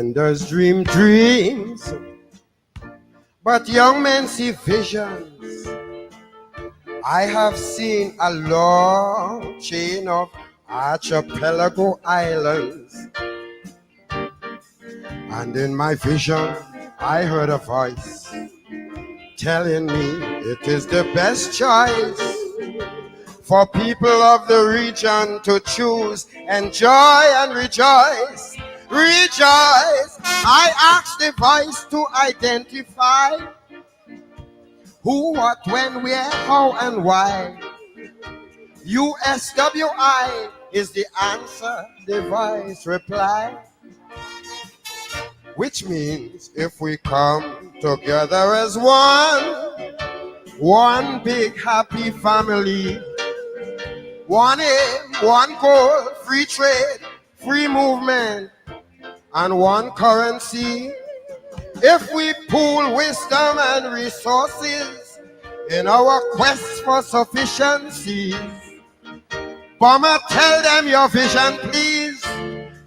Pretenders dream dreams, but young men see visions. I have seen a long chain of archipelago islands, and in my vision I heard a voice telling me it is the best choice for people of the region to choose, enjoy and rejoice. Rejoice! I asked the voice to identify who, what, when, where, how, and why. USWI is the answer, the voice replied. Which means if we come together as one big happy family, one aim, one goal, free trade, free movement, and one currency. If we pool wisdom and resources in our quest for sufficiency, Bomber, tell them your vision, please.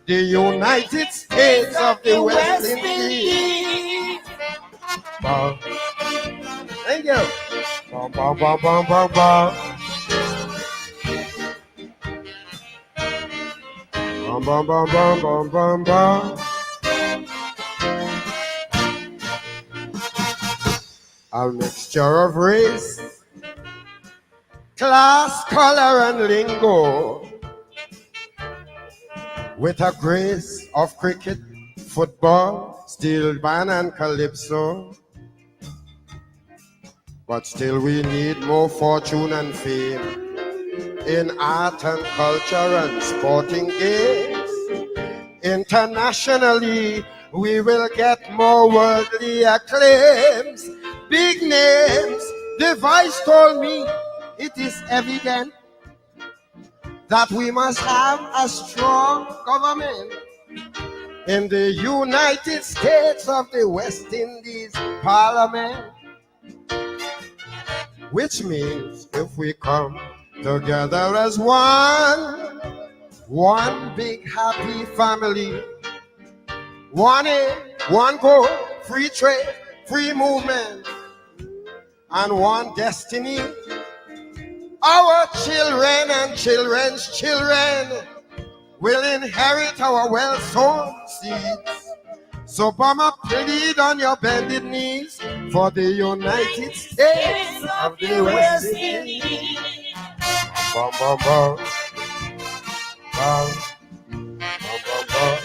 The United States of the West Indies. Thank you. Bum, bum, bum, bum, bum, bum. Bum, bum, bum, bum, bum, bum, bum. A mixture of race, class, color, and lingo, with a grace of cricket, football, steel band, and calypso. But still we need more fortune and fame in art and culture and sporting games. Internationally, we will get more worldly acclaims, big names. The voice told me it is evident that we must have a strong government in the United States of the West Indies Parliament. Which means if we come together as one big happy family, one aim, one goal, free trade, free movement, and one destiny, our children and children's children will inherit our well-sown seeds. So Obama, plead on your bended knees for the United States of the West Indies. Bum, bum, bum. Bum, bum, bum, bum.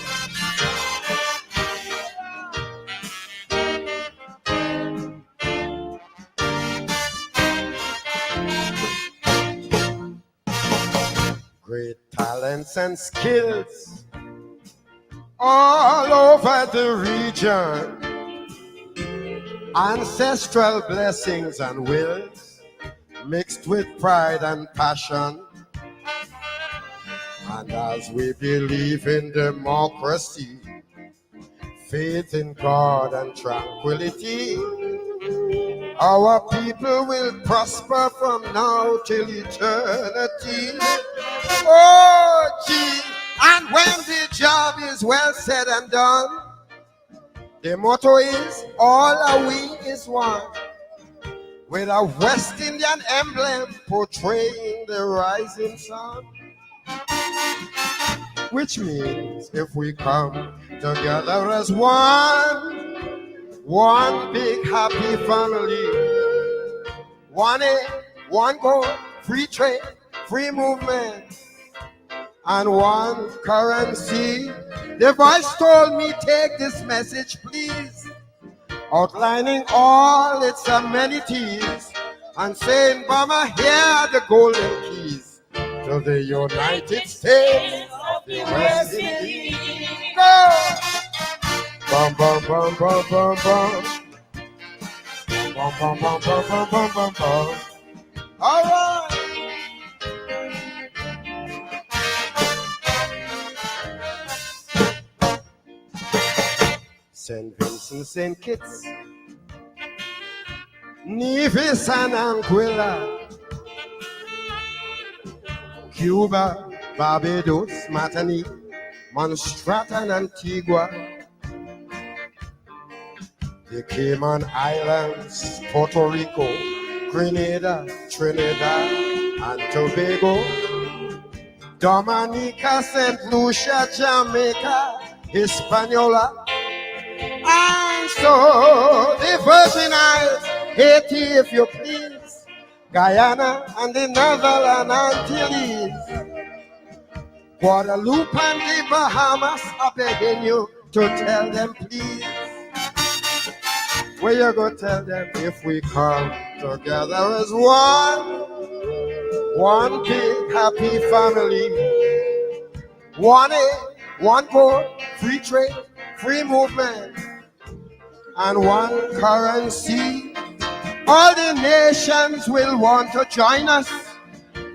Great talents and skills all over the region, ancestral blessings and wills mixed with pride and passion. And as we believe in democracy, faith in God and tranquility, our people will prosper from now till eternity. Oh, gee. And when the job is well said and done, the motto is, all are we is one, with a West Indian emblem portraying the rising sun. Which means if we come together as one big happy family, one aim, one goal, free trade, free movement, and one currency. The voice told me, take this message, please, outlining all its amenities and saying, Mama, here are the golden keys to the United States of the West Indies. Go! Bum, bum, bum, bum, bum, bum. Bum, bum, bum, bum, bum, bum, bum, bum. All right. St. Vincent, St. Kitts, Nevis and Anguilla, Cuba, Barbados, Martinique, Montserrat and Antigua, the Cayman Islands, Puerto Rico, Grenada, Trinidad, and Tobago, Dominica, St. Lucia, Jamaica, Hispaniola, and so the Virgin Isles, Haiti, if you please, Guyana, and the Netherlands, Antilles, Guadeloupe, and the Bahamas, I'm begging you to tell them, please. Where you go tell them if we come together as one big happy family, one aim, one goal, free trade, free movement, and one currency. All the nations will want to join us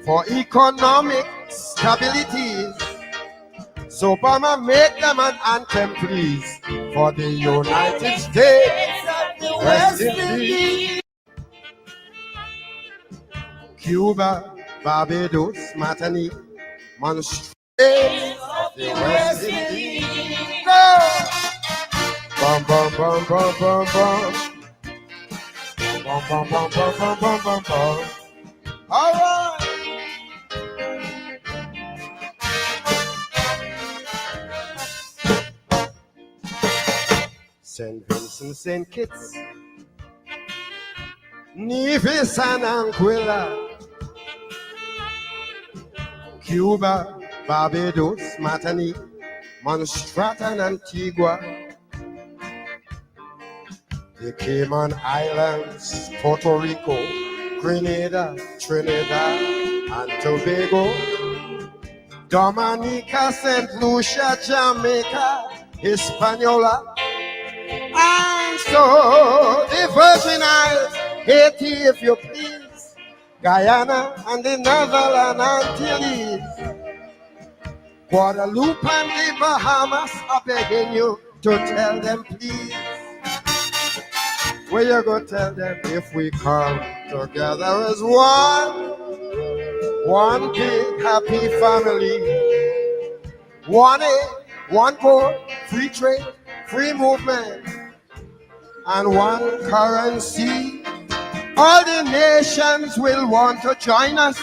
for economic stability. So Obama, make them an anthem, please, for the United States of the West Indies. Cuba, Barbados, Martinique, Montreal of the West Indies. Go! Bum, bum, bum, bum, bum, bum. Bum, bum, bum, bum, bum, bum, bum, bum. All right. St. Vincent, St. Kitts, Nevis and Anguilla, Cuba, Barbados, Martinique, Montserrat and Antigua, the Cayman Islands, Puerto Rico, Grenada, Trinidad, and Tobago, Dominica, St. Lucia, Jamaica, Hispaniola, and so the Virgin Isles, Haiti, if you please, Guyana, and the Netherlands, Antilles, Guadeloupe, and the Bahamas, I'm begging you to tell them, please. Where you go tell them if we come together as one big happy family, one aim, one goal, free trade, free movement, and one currency. All the nations will want to join us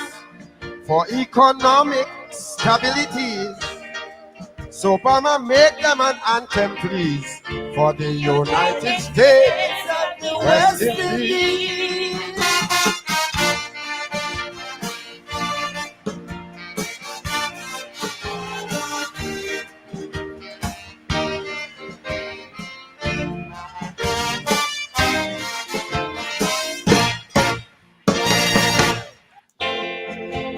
for economic stability. So Obama, make them an anthem, please, for the United States of the West Indies.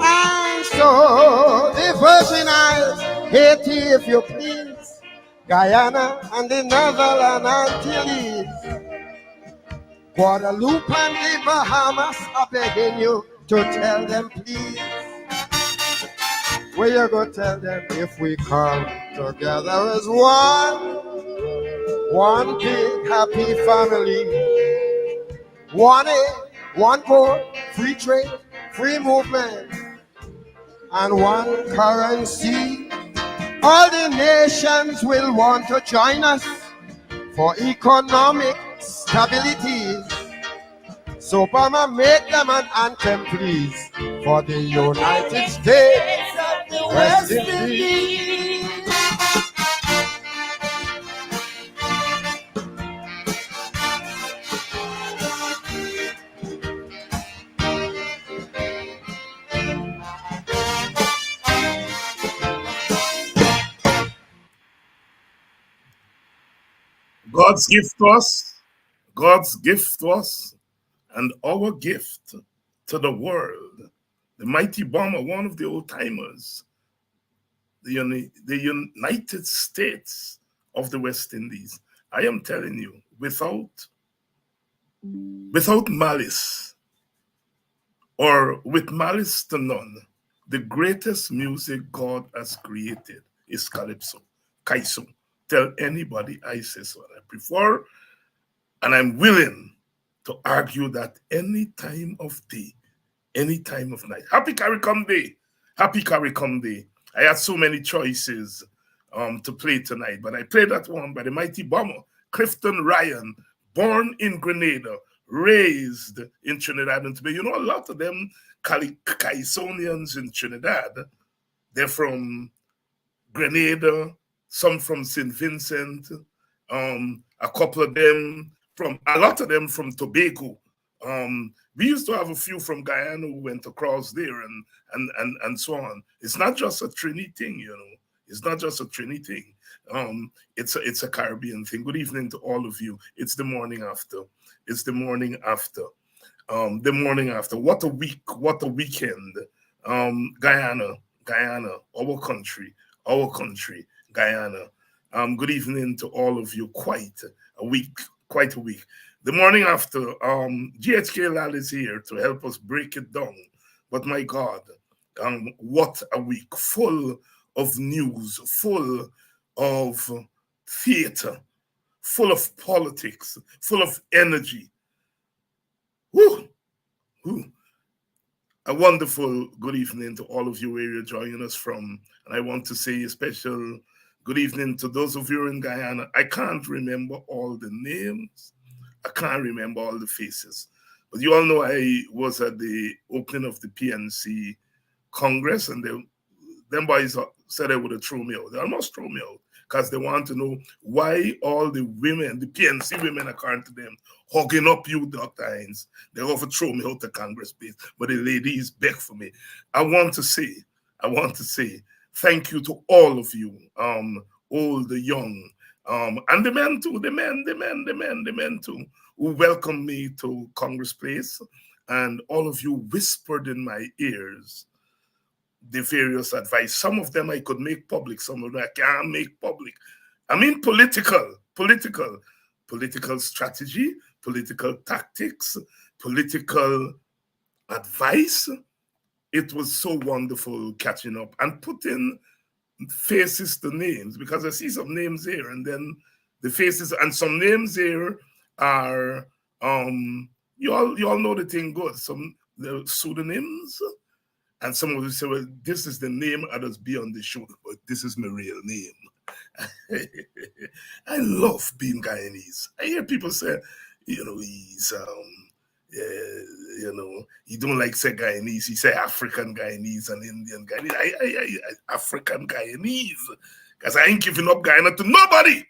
And so the Virgin Isles, Haiti, if you please, Guyana, and the Netherlands, Antilles, Guadeloupe, and the Bahamas, I'm begging you to tell them, please. Where you go tell them if we come together as one big happy family, one aim, one goal, free trade, free movement, and one currency. All the nations will want to join us for economic stability. So Obama, make them an anthem, please, for the United States of the West Indies. God's gift to us, God's gift to us, and our gift to the world. The mighty bomber, one of the old timers, the United States of the West Indies. I am telling you, without malice, or with malice to none, the greatest music God has created is calypso, kaiso. Tell anybody I say so. I prefer, and I'm willing to argue that any time of day, any time of night. Happy Caricom Day. Happy Caricom Day. I had so many choices to play tonight, but I played that one by the mighty bomber, Clifton Ryan, born in Grenada, raised in Trinidad and Tobago. You know, a lot of them Caisonians in Trinidad, they're from Grenada, some from St. Vincent, a couple of them a lot of them from Tobago. We used to have a few from Guyana who went across there and so on. It's not just a Trini thing, you know. It's not just a Trini thing. It's a Caribbean thing. Good evening to all of you. It's the morning after. It's the morning after. The morning after. What a week! What a weekend! Guyana, our country, Guyana. Good evening to all of you. Quite a week. The morning after, GHK Lall is here to help us break it down. But my God, what a week, full of news, full of theater, full of politics, full of energy. Woo! Woo. A wonderful good evening to all of you where you're joining us from. And I want to say a special good evening to those of you in Guyana. I can't remember all the names. I can't remember all the faces. But you all know I was at the opening of the PNC Congress, and them boys said they would have thrown me out. They almost threw me out because they want to know why all the women, the PNC women, according to them, hugging up you, Dr. Hines. They overthrow me out the Congress base, but the ladies beg for me. I want to say, thank you to all of you, old, the young, and the men too, the men too, who welcomed me to Congress Place, and all of you whispered in my ears the various advice. Some of them I could make public, some of them I can't make public. I mean political strategy, political tactics, political advice. It was so wonderful catching up and putting faces to names, because I see some names here and then the faces, and some names here are you all know the thing good. Some the pseudonyms, and some of you say, well, this is the name others be on the show, but this is my real name. I love being Guyanese. I hear people say, you know, he's you know, he don't like say Guyanese, he say African Guyanese and Indian Guyanese. I African Guyanese, because I ain't giving up Guyana to nobody.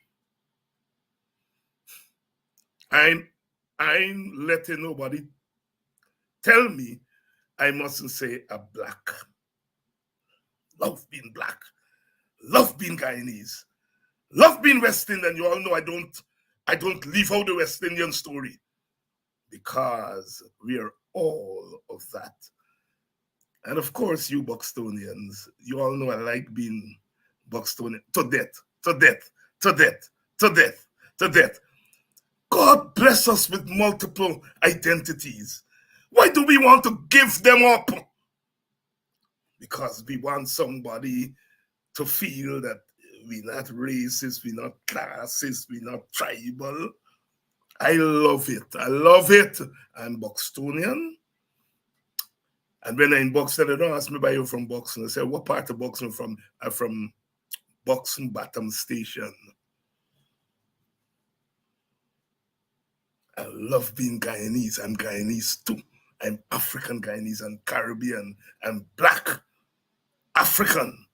I ain't letting nobody tell me I mustn't say a black. Love being black. Love being Guyanese. Love being West Indian. You all know I don't leave out the West Indian story, because we are all of that. And of course, you Buxtonians, you all know I like being Buxtonian to death, to death, to death, to death, to death. God bless us with multiple identities. Why do we want to give them up? Because we want somebody to feel that we're not racist, we're not classist, we're not tribal. I love it. I love it. I'm Buxtonian. And when I'm in Buxton, they don't ask me why you're from Buxton. I say, what part of Buxton from? I'm from Buxton Bottom Station. I love being Guyanese. I'm Guyanese too. I'm African Guyanese and Caribbean and Black African.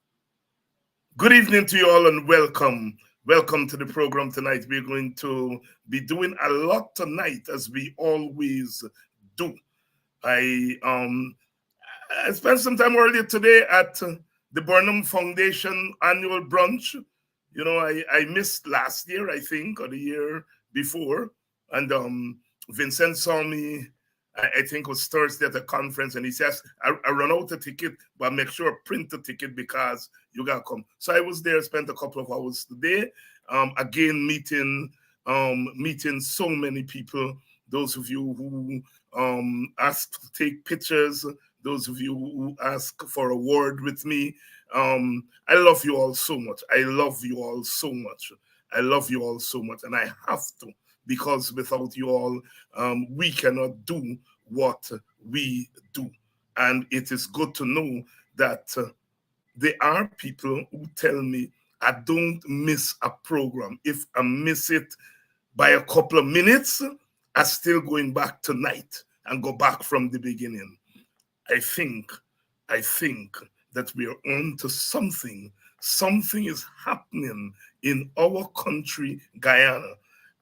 Good evening to you all and welcome. Welcome to the program tonight. We're going to be doing a lot tonight, as we always do. I spent some time earlier today at the Burnham Foundation annual brunch. You know, I missed last year, I think, or the year before. And Vincent saw me, I think it was Thursday at a conference, and he says, I run out a ticket, but make sure print the ticket because you got to come. So I was there, spent a couple of hours today, again, meeting so many people, those of you who asked to take pictures, those of you who ask for a word with me. I love you all so much. I love you all so much. I love you all so much, and I have to, because without you all, we cannot do what we do. And it is good to know that there are people who tell me I don't miss a program. If I miss it, by a couple of minutes as still going back tonight and go back from the beginning. I think that we are on to something. Something is happening in our country, Guyana,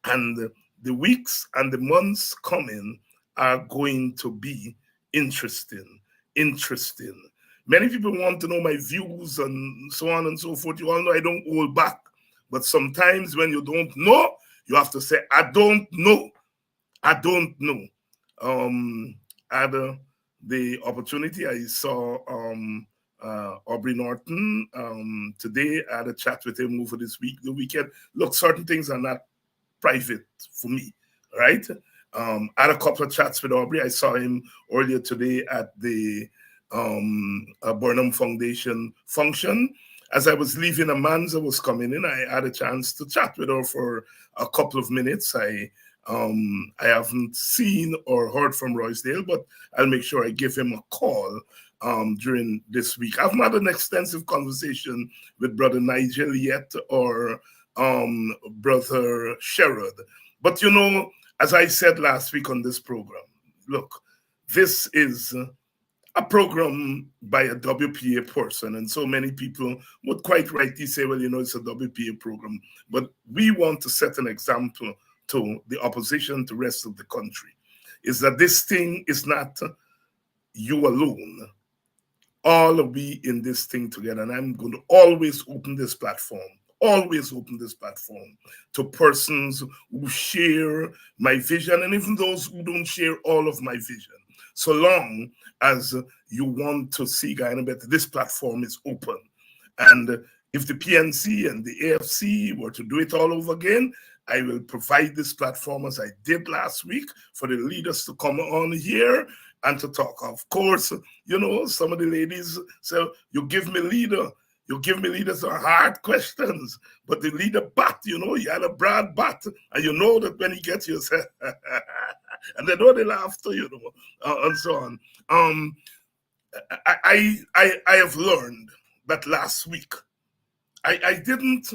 and the weeks and the months coming are going to be interesting. Interesting. Many people want to know my views and so on and so forth. You all know I don't hold back. But sometimes when you don't know, you have to say, I don't know. I don't know. I had the opportunity. I saw Aubrey Norton today. I had a chat with him over this week, the weekend. Look, certain things are not private for me, right? I had a couple of chats with Aubrey. I saw him earlier today at the Burnham Foundation function. As I was leaving, Amanza was coming in. I had a chance to chat with her for a couple of minutes. I haven't seen or heard from Roysdale, but I'll make sure I give him a call during this week. I haven't had an extensive conversation with Brother Nigel yet or Brother Sherrod. But you know, as I said last week on this program, look, this is a program by a WPA person, and so many people would quite rightly say, well, you know, it's a WPA program, but we want to set an example to the opposition, to the rest of the country, is that this thing is not you alone. All of we in this thing together, and I'm going to always open this platform to persons who share my vision, and even those who don't share all of my vision. So long as you want to see Guyana better, this platform is open. And if the PNC and the AFC were to do it all over again, I will provide this platform as I did last week for the leaders to come on here and to talk. Of course, you know, some of the ladies say, you give me leaders some hard questions, but the leader bat, you know, he had a broad bat, and you know that when he gets you, say, and they know they laugh too, you know, and so on. I have learned that last week. I didn't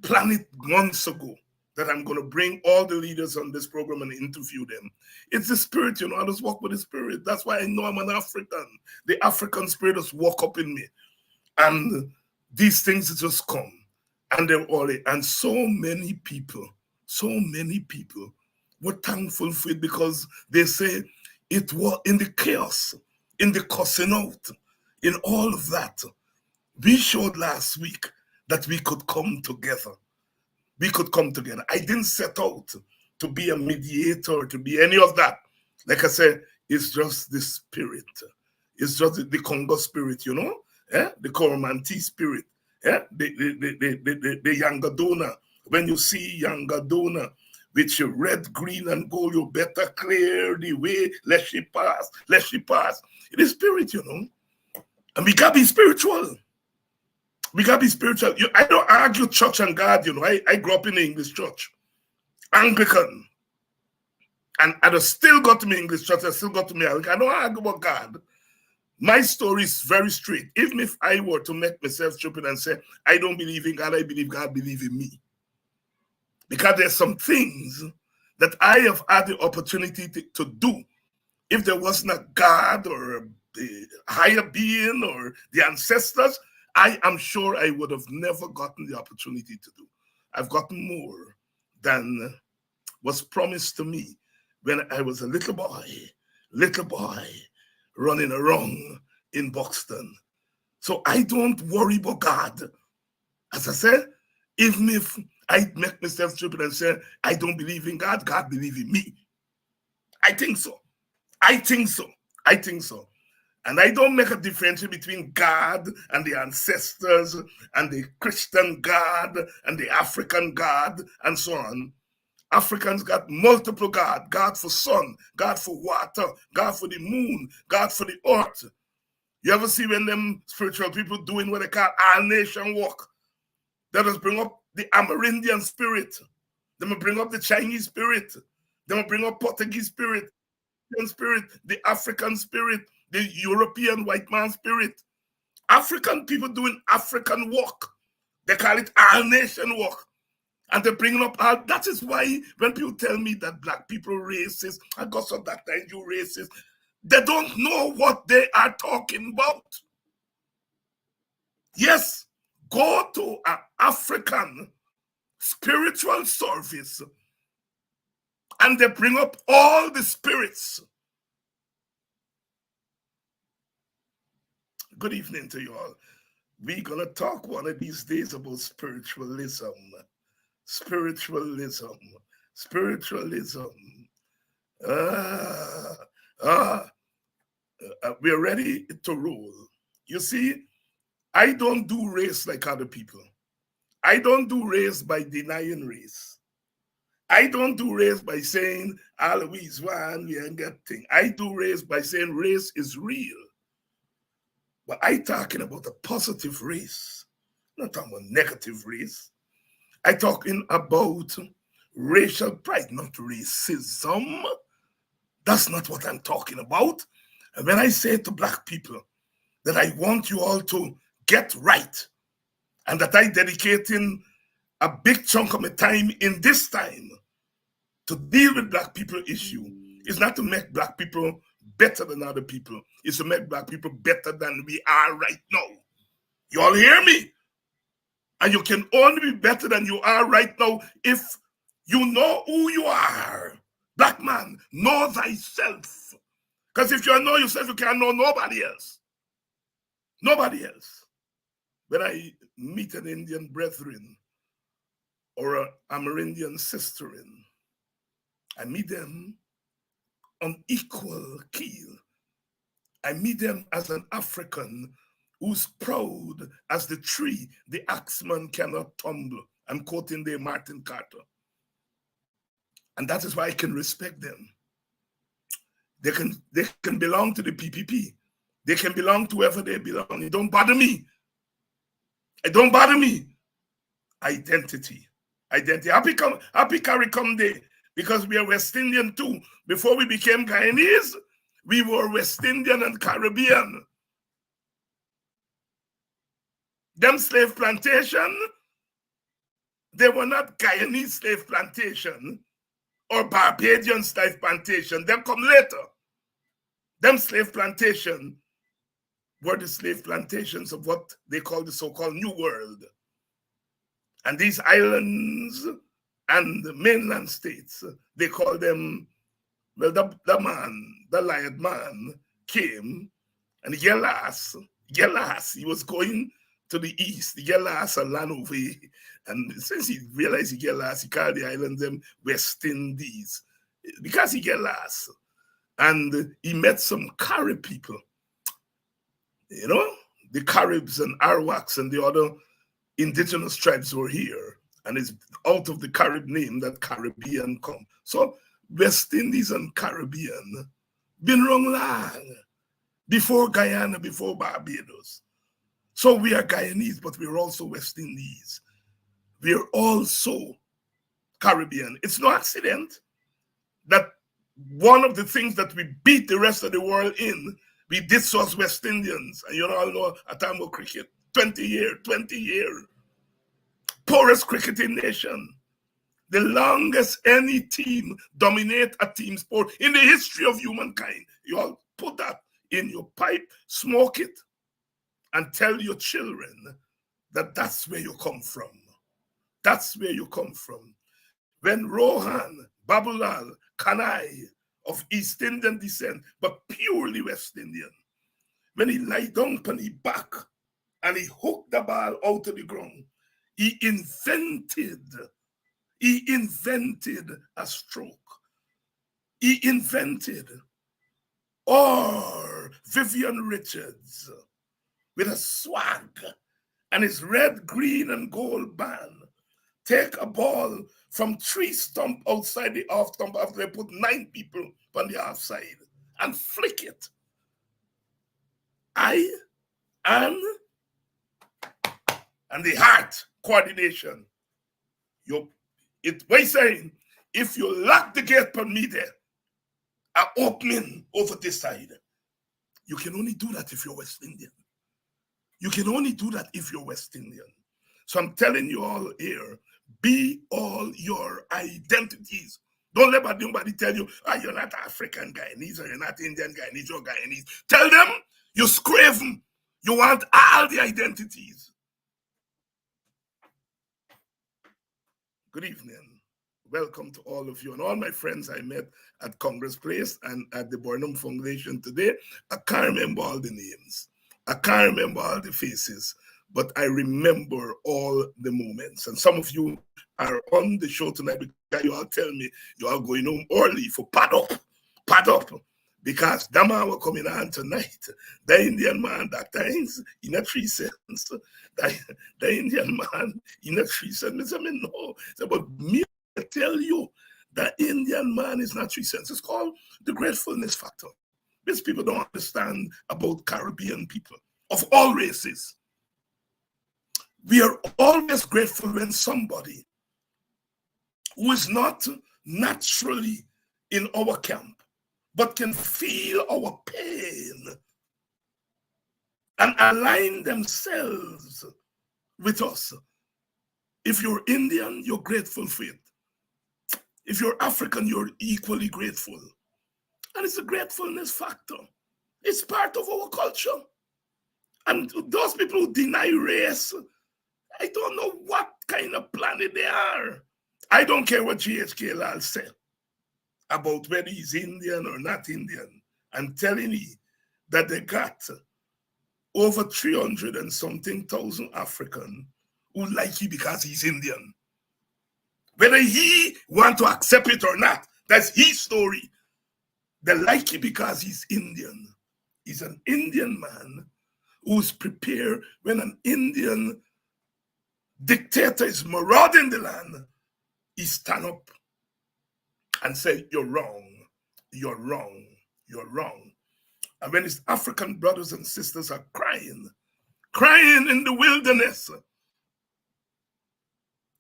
plan it months ago that I'm going to bring all the leaders on this program and interview them. It's the spirit, you know. I just walk with the spirit. That's why I know I'm an African. The African spirit just walk up in me, and these things just come, and they're all it. And so many people were thankful for it, because they say it was in the chaos, in the cussing out, in all of that. We showed last week that we could come together. I didn't set out to be a mediator, to be any of that. Like I said, it's just the spirit. It's just the Congo spirit, you know? The Koromanti spirit. The Yangadona. When you see Yangadona with your red, green, and gold, you better clear the way. Let she pass. It is spirit, you know? And we gotta be spiritual. I don't argue church and God, you know. I grew up in the English church, Anglican. And I still got to me English church, I still got to me Anglican. I don't argue about God. My story is very straight. Even if I were to make myself stupid and say, I don't believe in God, I believe God believe in me. Because there's some things that I have had the opportunity to do. If there wasn't a God or a higher being or the ancestors, I am sure I would have never gotten the opportunity to do. I've gotten more than was promised to me when I was a little boy running around in Buxton. So I don't worry about God. As I said, even if I make myself stupid and say, I don't believe in God, God believes in me. I think so. And I don't make a difference between God and the ancestors and the Christian God and the African God and so on. Africans got multiple God. God for sun, God for water, God for the moon, God for the earth. You ever see when them spiritual people doing what they call our nation walk? That just bring up the Amerindian spirit. They will bring up the Chinese spirit. They will bring up Portuguese spirit, the African spirit, the European white man spirit. African people doing African walk. They call it our nation walk. And they're bringing up all, that is why when people tell me that black people racist, I got some that time you racist, they don't know what they are talking about. Yes, go to an African spiritual service and they bring up all the spirits. Good evening to you all. We're going to talk one of these days about spiritualism. Spiritualism. Spiritualism. We're ready to roll. You see, I don't do race like other people. I don't do race by denying race. I don't do race by saying, always one, we ain't got thing. I do race by saying race is real. But I talking about a positive race, not talking about negative race. I talking about racial pride, not racism. That's not what I'm talking about. And when I say to black people that I want you all to get right, and that I dedicating a big chunk of my time in this time to deal with black people issue, is not to make black people better than other people. It's to make black people better than we are right now. You all hear me? And you can only be better than you are right now if you know who you are. Black man, know thyself. Because if you know yourself, you can't know nobody else. Nobody else. When I meet an Indian brethren or an Amerindian sisterin, I meet them on equal keel. I meet them as an African who's proud as the tree the axeman cannot tumble. I'm quoting there Martin Carter. And that is why I can respect them. They can belong to the PPP. They can belong to whoever they belong. It don't bother me. It don't bother me. Identity. Happy Carry Come Day. Because we are West Indian too. Before we became Guyanese, we were West Indian and Caribbean. Them slave plantation, they were not Guyanese slave plantation or Barbadian slave plantation. Them come later. Them slave plantation were the slave plantations of what they call the so-called New World. And these islands and the mainland states, they call them, well, the lion man came, and Gelas, he was going to the east. Gelas a land over here. And since he realized Gelas, he called the island them West Indies. Because he Gelas. And he met some Carib people. You know, the Caribs and Arawaks and the other indigenous tribes were here. And it's out of the Carib name that Caribbean come. So West Indies and Caribbean been wrong long. Before Guyana, before Barbados. So we are Guyanese, but we're also West Indies. We're also Caribbean. It's no accident that one of the things that we beat the rest of the world in, we did so as West Indians. And you all know a time of cricket, 20 year. Poorest cricketing nation. The longest any team dominate a team sport in the history of humankind. You all put that in your pipe, smoke it, and tell your children that that's where you come from. That's where you come from. When Rohan, Babulal, Kanai of East Indian descent, but purely West Indian, when he lie down on his back and he hooked the ball out of the ground, he invented a stroke. He invented, or Vivian Richards with a swag and his red, green, and gold band take a ball from 3 stump outside the off stump after they put 9 people on the outside and flick it. Eye and the heart coordination. What he's saying, if you lock the gate per me there, an opening over this side, you can only do that if you're West Indian. You can only do that if you're West Indian. So I'm telling you all here, be all your identities. Don't let nobody tell you, you're not African Guyanese or you're not Indian Guyanese or Guyanese. Tell them you Scraven. You want all the identities. Good evening. Welcome to all of you and all my friends I met at Congress Place and at the Burnham Foundation today. I can't remember all the names. I can't remember all the faces, but I remember all the moments. And some of you are on the show tonight because you all tell me you are going home early for pad up. Because that man was coming on tonight. The Indian man that times in a 3 cents. The Indian man in a 3 cents. I mean, no. But me tell you the Indian man is not 3 cents. It's called the gratefulness factor. These people don't understand about Caribbean people of all races. We are always grateful when somebody who is not naturally in our camp, but can feel our pain and align themselves with us. If you're Indian, you're grateful for it. If you're African, you're equally grateful. And it's a gratefulness factor. It's part of our culture. And those people who deny race, I don't know what kind of planet they are. I don't care what GHK Lall said about whether he's Indian or not Indian. I'm telling you that they got over 300 and something thousand African who like you because he's Indian. Whether he want to accept it or not, that's his story. They like him because he's Indian. He's an Indian man who's prepared when an Indian dictator is marauding the land, he stand up and say, you're wrong, you're wrong, you're wrong. And when his African brothers and sisters are crying in the wilderness,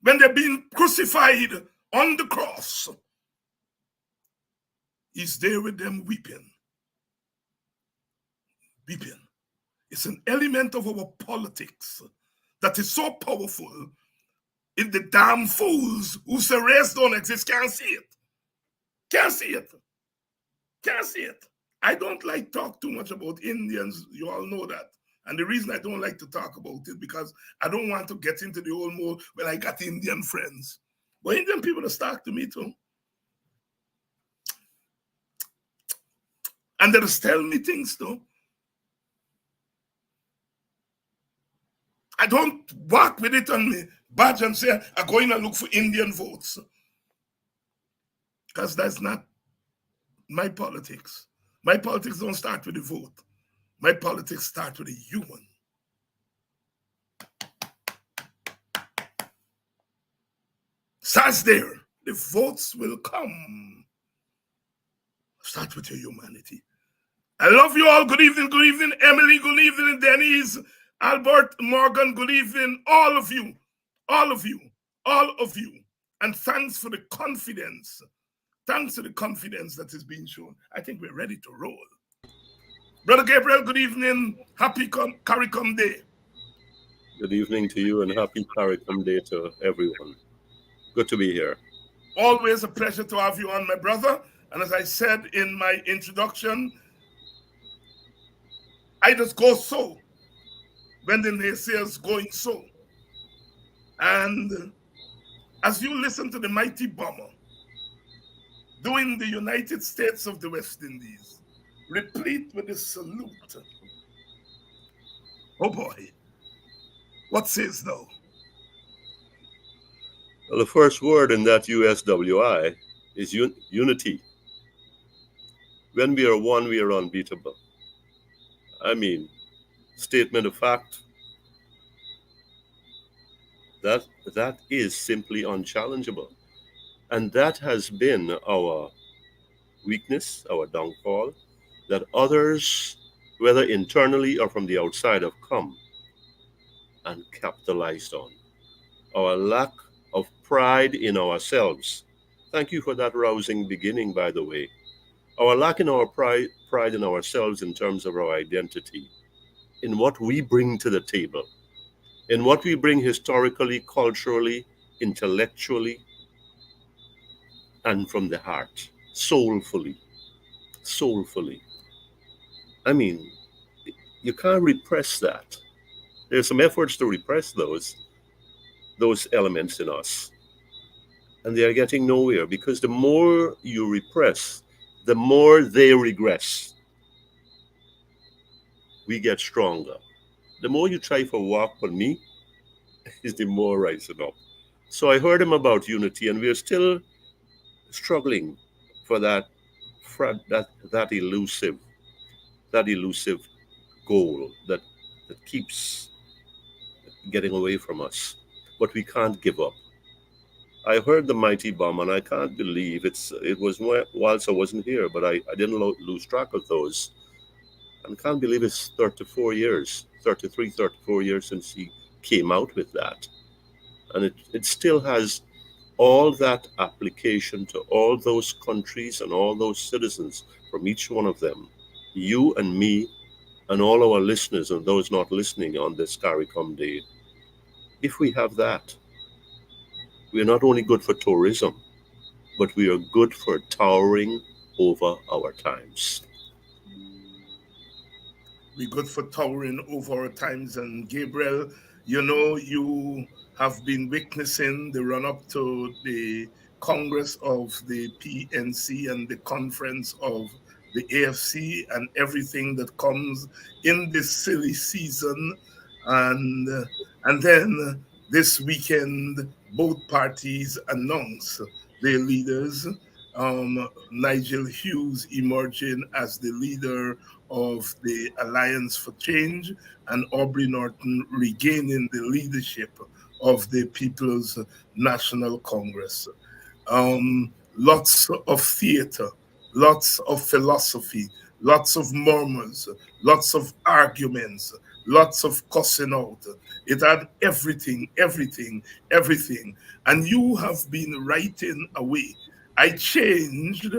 when they're being crucified on the cross, he's there with them weeping. Weeping. It's an element of our politics that is so powerful. If the damn fools who say race don't exist can't see it. Can't see it. Can't see it. I don't like talk too much about Indians. You all know that. And the reason I don't like to talk about it because I don't want to get into the old mode when I got Indian friends. But Indian people just talk to me too. And they just tell me things too. I don't walk with it on me badge and say, I'm going to look for Indian votes. Because that's not my politics. My politics don't start with the vote. My politics start with the human. Starts there. The votes will come. Start with your humanity. I love you all. Good evening, Emily. Good evening, Denise. Albert, Morgan, good evening. All of you. All of you. All of you. And thanks for the confidence. Thanks to the confidence that is being shown. I think we're ready to roll. Brother Gabriel, good evening. Happy CARICOM Day. Good evening to you and happy CARICOM Day to everyone. Good to be here. Always a pleasure to have you on, my brother. And as I said in my introduction, I just go so when the naysayers going so. And as you listen to the mighty bomber doing the United States of the West Indies, replete with a salute. Oh boy, what says thou? Well, the first word in that USWI is unity. When we are one, we are unbeatable. I mean, statement of fact, that is simply unchallengeable. And that has been our weakness, our downfall, that others, whether internally or from the outside, have come and capitalized on. Our lack of pride in ourselves. Thank you for that rousing beginning, by the way. Our lack in our pride in ourselves in terms of our identity, in what we bring to the table, in what we bring historically, culturally, intellectually, and from the heart, soulfully. Soulfully. I mean, you can't repress that. There's some efforts to repress those elements in us, and they are getting nowhere because the more you repress, the more they regress. We get stronger. The more you try for walk on me, is the more rising up. So I heard him about unity, and we are still struggling for that elusive goal that keeps getting away from us. But we can't give up. I heard the mighty bomb, and I can't believe it was whilst I wasn't here, but I didn't lose track of those. And can't believe it's 34 years, 33, 34 years since he came out with that. And it still has all that application to all those countries and all those citizens from each one of them, you and me, and all our listeners and those not listening on this CARICOM day. If we have that, we are not only good for tourism, but we are good for towering over our times. We good for towering over our times. And Gabriel, you have been witnessing the run up to the Congress of the PNC and the conference of the AFC and everything that comes in this silly season. And then this weekend, both parties announce their leaders. Nigel Hughes emerging as the leader of the Alliance for Change, and Aubrey Norton regaining the leadership of the People's National Congress. Lots of theater, lots of philosophy, lots of murmurs, lots of arguments, lots of cussing out. It had everything, everything, everything. And you have been writing away. I changed,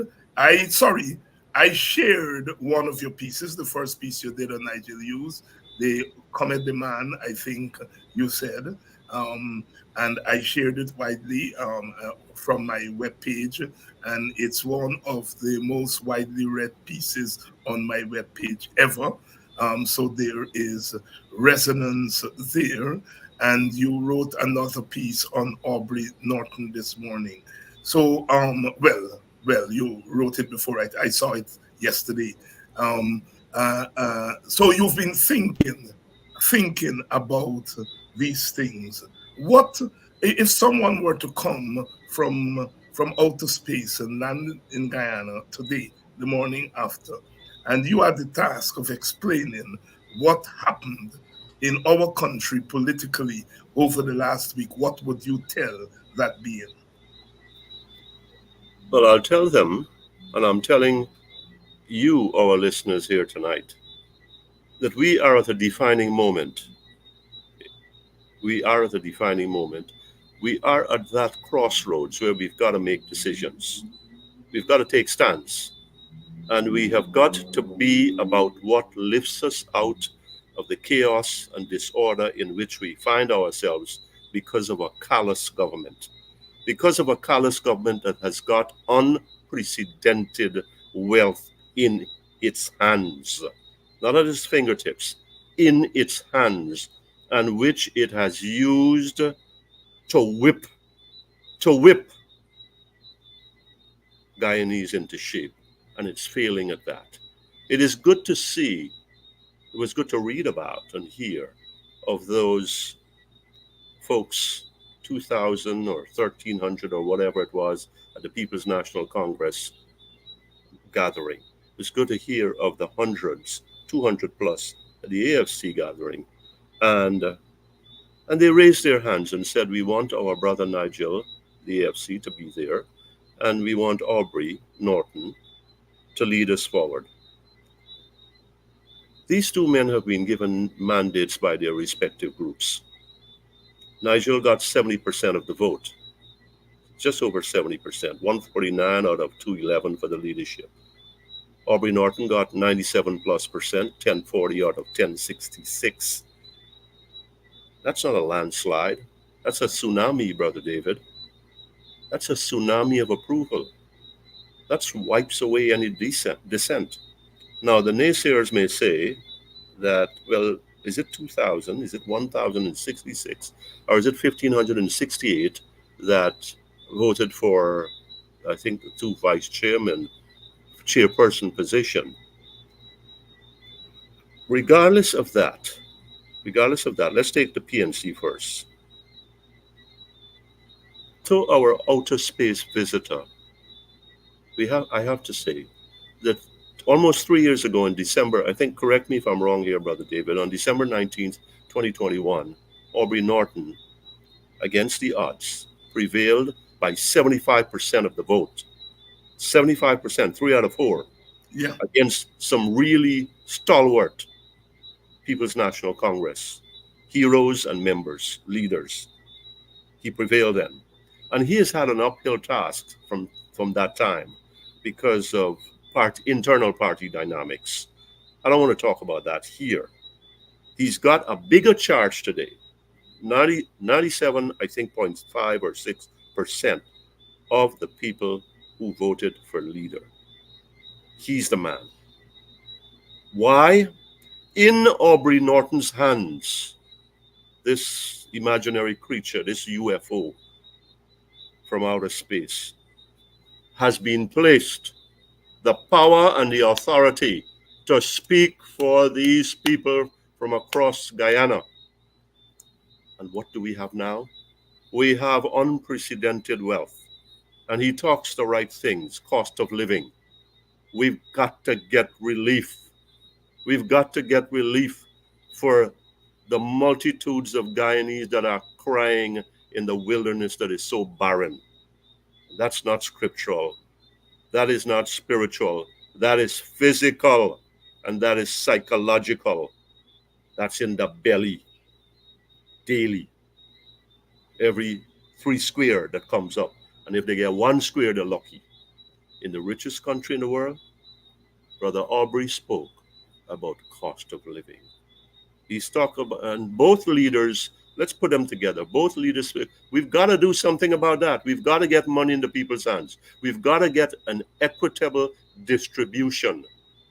sorry, I shared one of your pieces, the first piece you did on Nigel Hughes, the Comedy Man, I think you said. Um, and I shared it widely from my webpage, and it's one of the most widely read pieces on my webpage ever. So there is resonance there. And you wrote another piece on Aubrey Norton this morning. So, well, you wrote it before I saw it yesterday. Um, so you've been thinking about these things. What if someone were to come from outer space and land in Guyana today, the morning after, and you had the task of explaining what happened in our country politically over the last week? What would you tell that being? Well, I'll tell them, and I'm telling you, our listeners here tonight, that we are at a defining moment. We are at a defining moment. We are at that crossroads where we've got to make decisions. We've got to take stands. And we have got to be about what lifts us out of the chaos and disorder in which we find ourselves because of a callous government. Because of a callous government that has got unprecedented wealth in its hands, not at its fingertips, in its hands, and which it has used to whip Guyanese into shape, and it's failing at that. It is good to see, it was good to read about and hear of those folks, 2,000 or 1,300 or whatever it was, at the People's National Congress gathering. It was good to hear of the hundreds, 200 plus, at the AFC gathering. And and they raised their hands and said, we want our brother Nigel, the AFC, to be there, and we want Aubrey Norton to lead us forward. These two men have been given mandates by their respective groups. Nigel got 70% of the vote, just over 70%, 149 out of 211 for the leadership. Aubrey Norton got 97 plus percent, 1040 out of 1066. That's not a landslide. That's a tsunami, Brother David. That's a tsunami of approval. That wipes away any dissent. Now, the naysayers may say that, well, is it 2000? Is it 1066? Or is it 1568 that voted for, I think, the two vice chairmen, chairperson position? Regardless of that, let's take the PNC first. To our outer space visitor, I have to say that almost 3 years ago in December, I think, correct me if I'm wrong here, Brother David, on December 19th, 2021, Aubrey Norton, against the odds, prevailed by 75% of the vote. 75%, three out of four, Yeah. against some really stalwart People's National Congress heroes and members, leaders. He prevailed then. And he has had an uphill task from that time because of internal party dynamics. I don't want to talk about that here. He's got a bigger charge today. 97, I think, 0.5 or 6% of the people who voted for leader. He's the man. Why? In Aubrey Norton's hands, this imaginary creature, this UFO from outer space, has been placed the power and the authority to speak for these people from across Guyana. And what do we have now? We have unprecedented wealth. And he talks the right things: cost of living. We've got to get relief. We've got to get relief for the multitudes of Guyanese that are crying in the wilderness that is so barren. That's not scriptural. That is not spiritual. That is physical. And that is psychological. That's in the belly daily. Every 3 square that comes up. And if they get 1 square, they're lucky. In the richest country in the world, Brother Aubrey spoke about cost of living. He's talking about, and both leaders, let's put them together. Both leaders, we've got to do something about that. We've got to get money into people's hands. We've got to get an equitable distribution.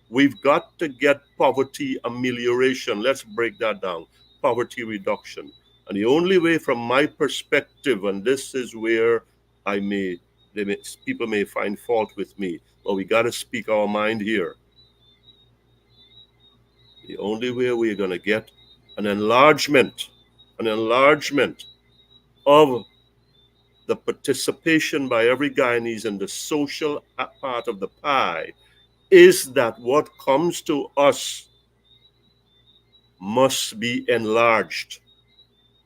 We've got to get poverty amelioration. Let's break that down. Poverty reduction. And the only way, from my perspective, and this is where people may find fault with me, but we got to speak our mind here. The only way we're going to get an enlargement of the participation by every Guyanese in the social part of the pie is that what comes to us must be enlarged.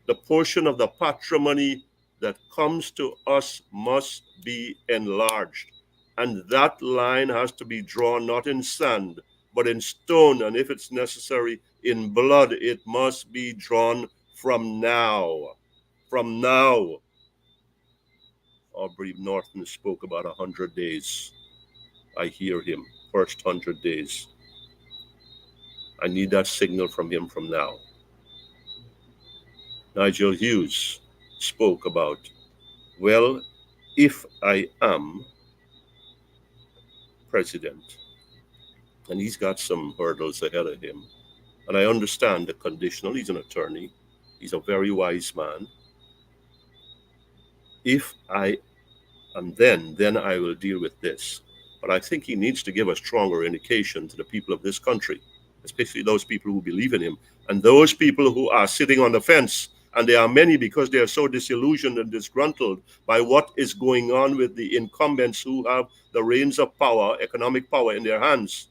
The portion of the patrimony that comes to us must be enlarged. And that line has to be drawn not in sand, but in stone, and if it's necessary, in blood. It must be drawn from now. From now. Aubrey Norton spoke about 100 days. I hear him. First 100 days. I need that signal from him from now. Nigel Hughes spoke about, well, if I am president, and he's got some hurdles ahead of him, and I understand the conditional. He's an attorney. He's a very wise man. If I am then I will deal with this. But I think he needs to give a stronger indication to the people of this country, especially those people who believe in him, and those people who are sitting on the fence. And there are many, because they are so disillusioned and disgruntled by what is going on with the incumbents who have the reins of power, economic power, in their hands.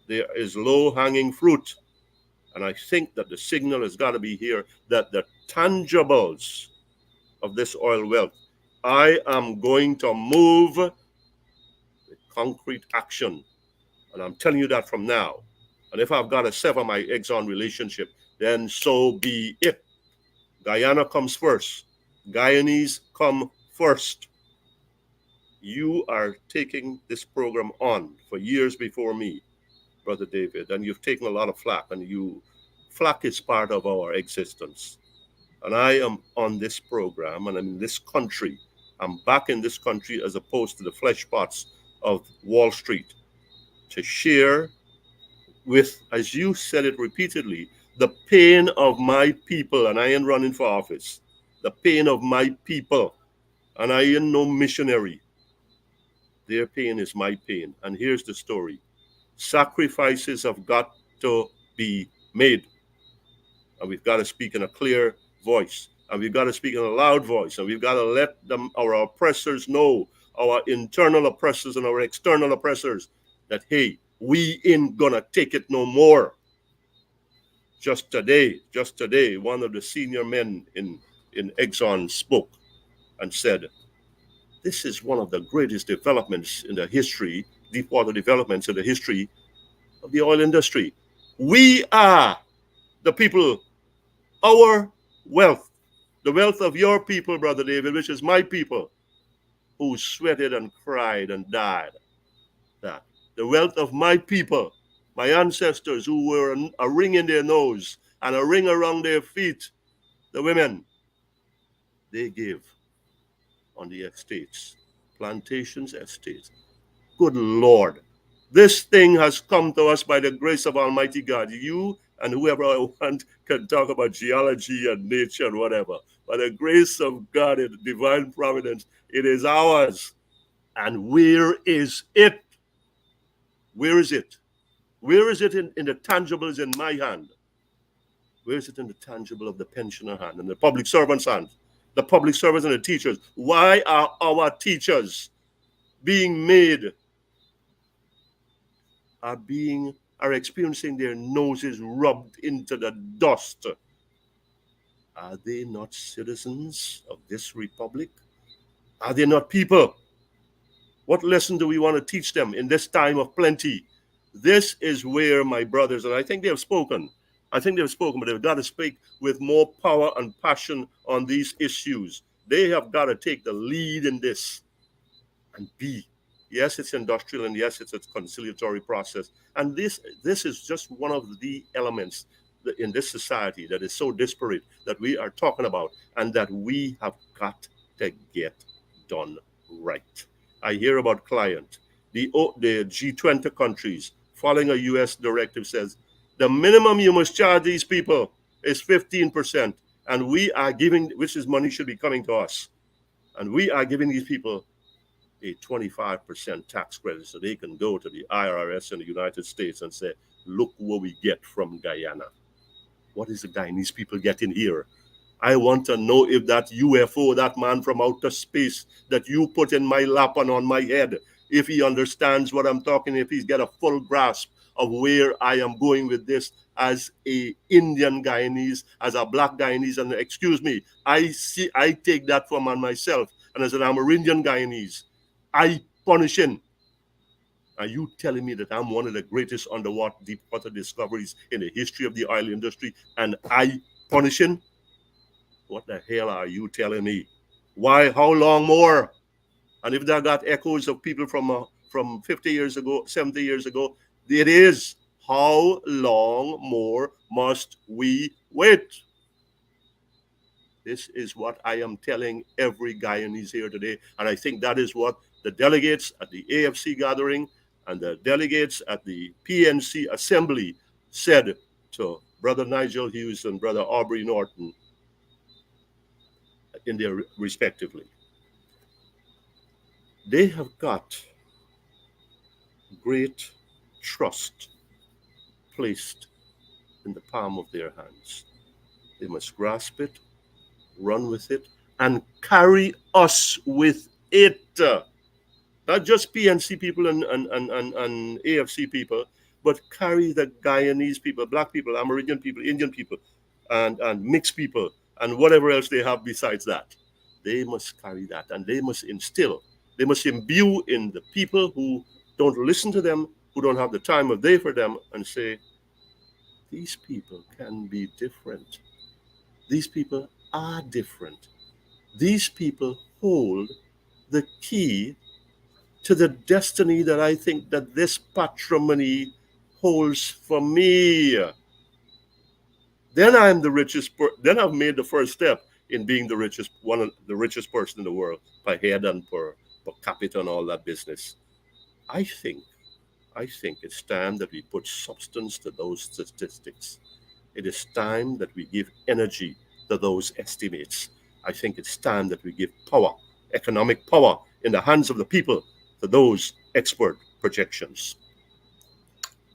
There is low-hanging fruit. And I think that the signal has got to be here that the tangibles of this oil wealth, I am going to move with concrete action. And I'm telling you that from now. And if I've got to sever my Exxon relationship, then so be it. Guyana comes first. Guyanese come first. You are taking this program on for years before me, Brother David, and you've taken a lot of flack, and you Flack is part of our existence. And I am on this program and I'm in this country. I'm back in this country as opposed to the flesh pots of Wall Street to share with, as you said it repeatedly, the pain of my people. And I ain't running for office. The pain of my people. And I ain't no missionary. Their pain is my pain. And here's the story: sacrifices have got to be made. And we've got to speak in a clear voice. And we've got to speak in a loud voice. And we've got to let them, our oppressors know, our internal oppressors and our external oppressors, that, hey, we ain't gonna take it no more. Just today, one of the senior men in Exxon spoke and said, this is one of the greatest developments in the history, deep water developments in the history of the oil industry. We are the people, our wealth, the wealth of your people, Brother David, which is my people, who sweated and cried and died. That the wealth of my people, my ancestors who were a ring in their nose and a ring around their feet, the women, they gave on the estates, plantations, estates. Good Lord, this thing has come to us by the grace of Almighty God. You and whoever I want can talk about geology and nature and whatever. By the grace of God and divine providence, it is ours. And where is it? Where is it? Where is it in the tangibles in my hand? Where is it in the tangible of the pensioner hand and the public servant's hand? The public servants and the teachers. Why are our teachers being made, are experiencing their noses rubbed into the dust? Are they not citizens of this republic? Are they not people? What lesson do we want to teach them in this time of plenty? This is where, my brothers, and I think they have spoken. I think they've spoken, but they've got to speak with more power and passion on these issues. They have got to take the lead in this and be. Yes, it's industrial, and yes, it's a conciliatory process. And this is just one of the elements in this society that is so disparate that we are talking about and that we have got to get done right. I hear about client. The G20 countries, following a US directive, says the minimum you must charge these people is 15%. And we are giving, which is money should be coming to us. And we are giving these people a 25% tax credit so they can go to the IRS in the United States and say, look what we get from Guyana. What is the Guyanese people getting here? I want to know if that UFO, that man from outer space that you put in my lap and on my head, if he understands what I'm talking, if he's got a full grasp of where I am going with this as a Indian Guyanese, as a black Guyanese, and excuse me, I take that from on myself, and as an Amerindian Guyanese, I punish him. Are you telling me that I'm one of the greatest underwater deep water discoveries in the history of the oil industry, and I punish him? What the hell are you telling me? Why? How long more? And if that got echoes of people from 50 years ago, 70 years ago, it is. How long more must we wait? This is what I am telling every Guyanese here today. And I think that is what the delegates at the AFC gathering and the delegates at the PNC assembly said to Brother Nigel Hughes and Brother Aubrey Norton in their respectively. They have got great trust placed in the palm of their hands. They must grasp it, run with it, and carry us with it. Not just PNC people and AFC people, but carry the Guyanese people, black people, Amerindian people, Indian people, and mixed people, and whatever else they have besides that. They must carry that, and they must instill, they must imbue in the people who don't listen to them, who don't have the time of day for them, and say, these people can be different. These people are different. These people hold the key to the destiny that I think that this patrimony holds for me. then I'm the richest. Then I've made the first step in being the richest, one of the richest person in the world by head and per capita and all that business. I think, I think it's time that we put substance to those statistics. It is time that we give energy to those estimates. I think it's time that we give power, economic power, in the hands of the people to those expert projections.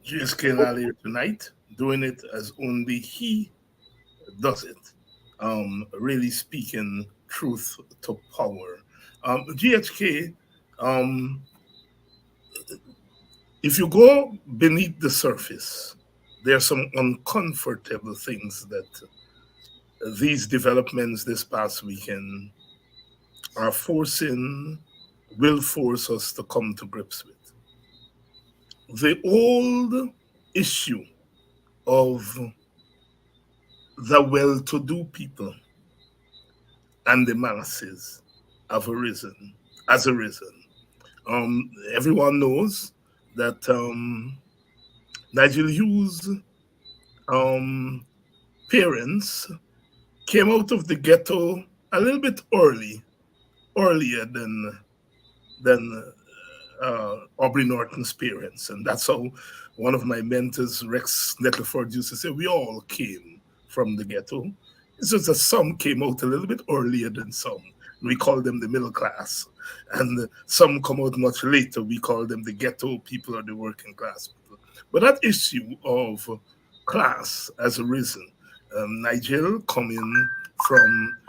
GSK Lall here tonight, doing it as only he does it. Really speaking truth to power. GHK, um, if you go beneath the surface, there are some uncomfortable things that these developments this past weekend are forcing, will force us to come to grips with. The old issue of the well to do people and the masses have arisen, has arisen. Everyone knows that Nigel Hughes' um, parents came out of the ghetto a little bit earlier than Aubrey Norton's parents. And that's how one of my mentors, Rex Nettleford, used to say, we all came from the ghetto. It's just that some came out a little bit earlier than some. We call them the middle class. And some come out much later. We call them the ghetto people or the working class people. But that issue of class has arisen. Nigel coming from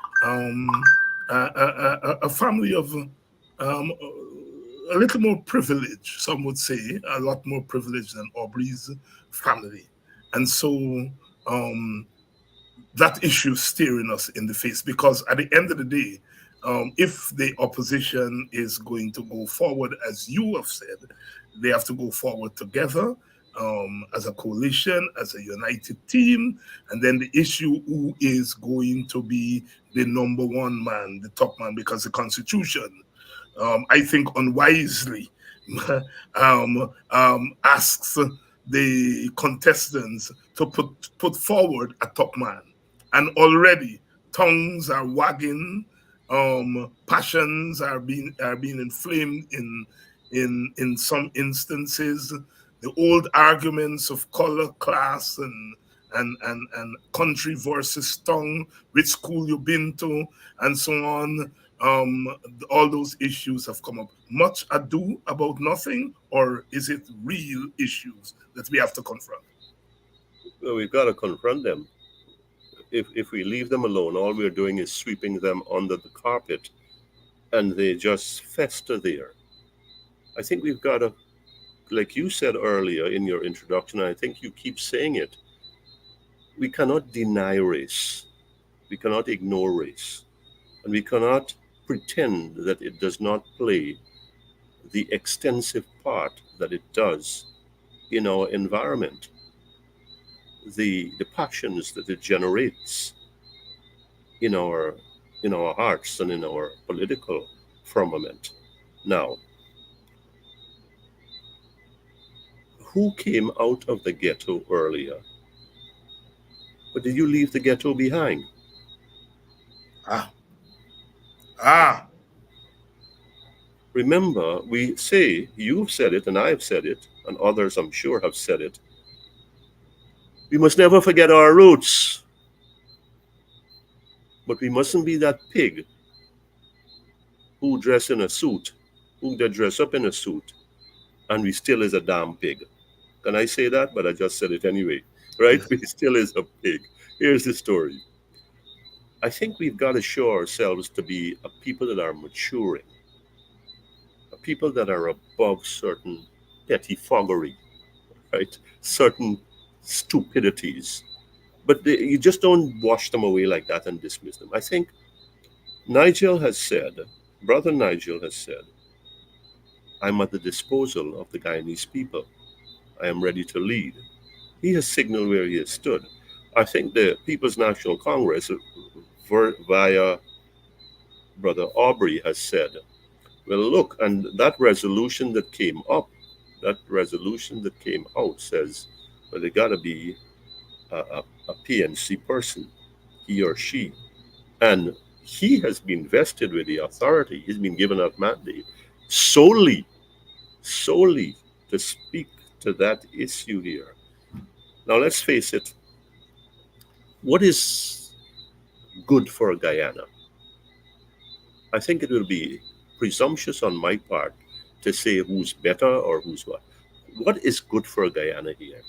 a family of a little more privilege, some would say, a lot more privilege than Aubrey's family. And so that issue staring us in the face because at the end of the day, if the opposition is going to go forward, as you have said, they have to go forward together as a coalition, as a united team. And then the issue who is going to be the number one man, the top man, because the Constitution, I think unwisely, asks the contestants to put forward a top man. And already tongues are wagging, passions are being inflamed in some instances. The old arguments of color, class, and country versus tongue, which school you've been to, and so on. Um, all those issues have come up. Much ado about nothing, or is it real issues that we have to confront? Well, we've got to confront them. If we leave them alone, all we're doing is sweeping them under the carpet and they just fester there. I think we've got to, like you said earlier in your introduction, and I think you keep saying it, we cannot deny race, we cannot ignore race, and we cannot pretend that it does not play the extensive part that it does in our environment, the passions that it generates in our hearts and in our political firmament. Now, who came out of the ghetto earlier? But did you leave the ghetto behind? Ah, ah, Remember, we say, you've said it, and I've said it, and others I'm sure have said it. We must never forget our roots, but we mustn't be that pig who dress in a suit, who they dress up in a suit, and we still is a damn pig. Can I say that? But I just said it anyway, right? We still is a pig. Here's the story. I think we've got to show ourselves to be a people that are maturing, a people that are above certain pettifoggery, right? Certain stupidities. But you just don't wash them away like that and dismiss them. I think Nigel has said, Brother Nigel has said, I'm at the disposal of the Guyanese people. I am ready to lead. He has signaled where he has stood. I think the People's National Congress, via Brother Aubrey, has said, well, look, and that resolution that came up, that resolution that came out says, well, there got to be a a PNC person, he or she, and he has been vested with the authority. He's been given that mandate solely to speak to that issue here. Now, let's face it, what is good for Guyana? I think it will be presumptuous on my part to say who's better or who's what. What is good for Guyana here?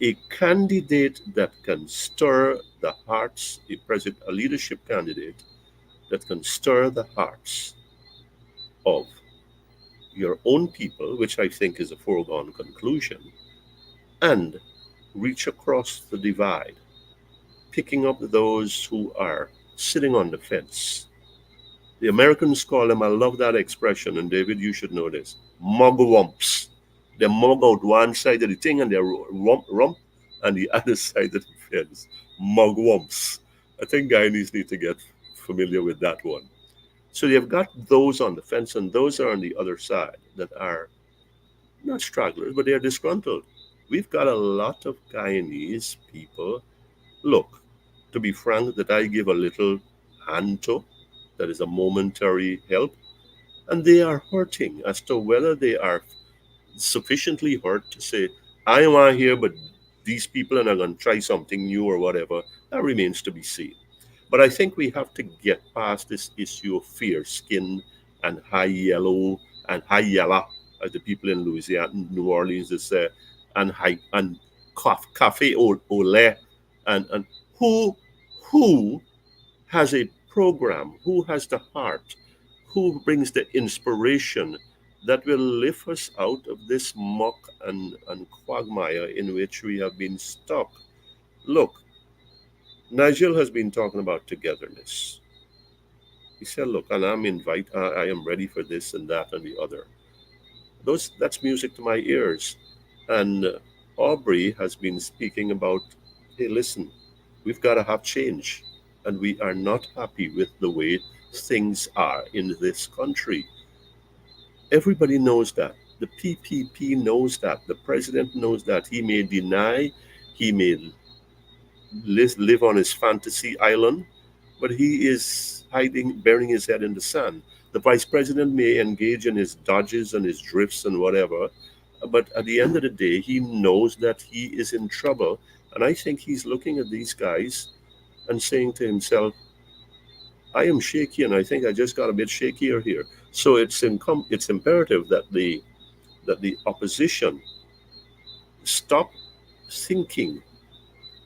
A candidate that can stir the hearts, a leadership candidate that can stir the hearts of your own people, which I think is a foregone conclusion, and reach across the divide, picking up those who are sitting on the fence. The Americans call them, I love that expression, and David, you should know this, mugwumps. They mug out one side of the thing and they rump and the other side of the fence. Mugwumps. I think Guyanese need to get familiar with that one. So you've got those on the fence, and those are on the other side that are not stragglers, but they're disgruntled. We've got a lot of Guyanese people, look, to be frank, that I give a little hand to, that is a momentary help, and they are hurting as to whether they are sufficiently hurt to say, I want here, but these people are not going to try something new or whatever. That remains to be seen. But I think we have to get past this issue of fair skin and high yellow and high yellow, as the people in Louisiana, New Orleans, they say, and high and cafe au lait, and who who has a program, who has the heart, who brings the inspiration that will lift us out of this muck and quagmire in which we have been stuck. Look, Nigel has been talking about togetherness. He said, "Look, and I am ready for this and that and the other." That's music to my ears. And Aubrey has been speaking about, hey, listen, we've got to have change, and we are not happy with the way things are in this country. Everybody knows that. The PPP knows that. The president knows that. He may deny, he may live on his fantasy island, but he is hiding, burying his head in the sand. The vice president may engage in his dodges and his drifts and whatever, but at the end of the day, he knows that he is in trouble. And I think he's looking at these guys and saying to himself, I am shaky, and I think I just got a bit shakier here. So it's imperative that the opposition stop thinking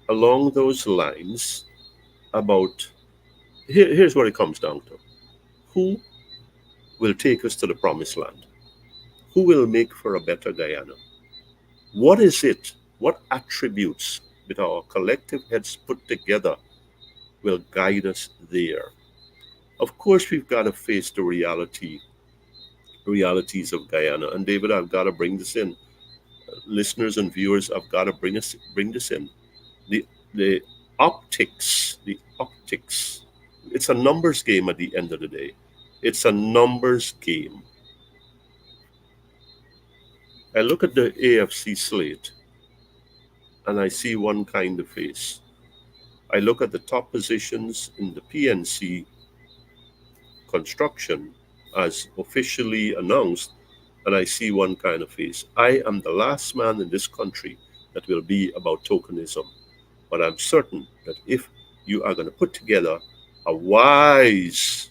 along those lines about here's what it comes down to: who will take us to the promised land? Who will make for a better Guyana? What is it? What attributes with our collective heads put together will guide us there? Of course, we've got to face the realities of Guyana. And David, I've got to bring this in. Listeners and viewers, I've got to bring this in. The the optics. It's a numbers game at the end of the day. It's a numbers game. I look at the AFC slate and I see one kind of face. I look at the top positions in the PNC construction as officially announced, and I see one kind of face. I am the last man in this country that will be about tokenism. But I'm certain that if you are going to put together a wise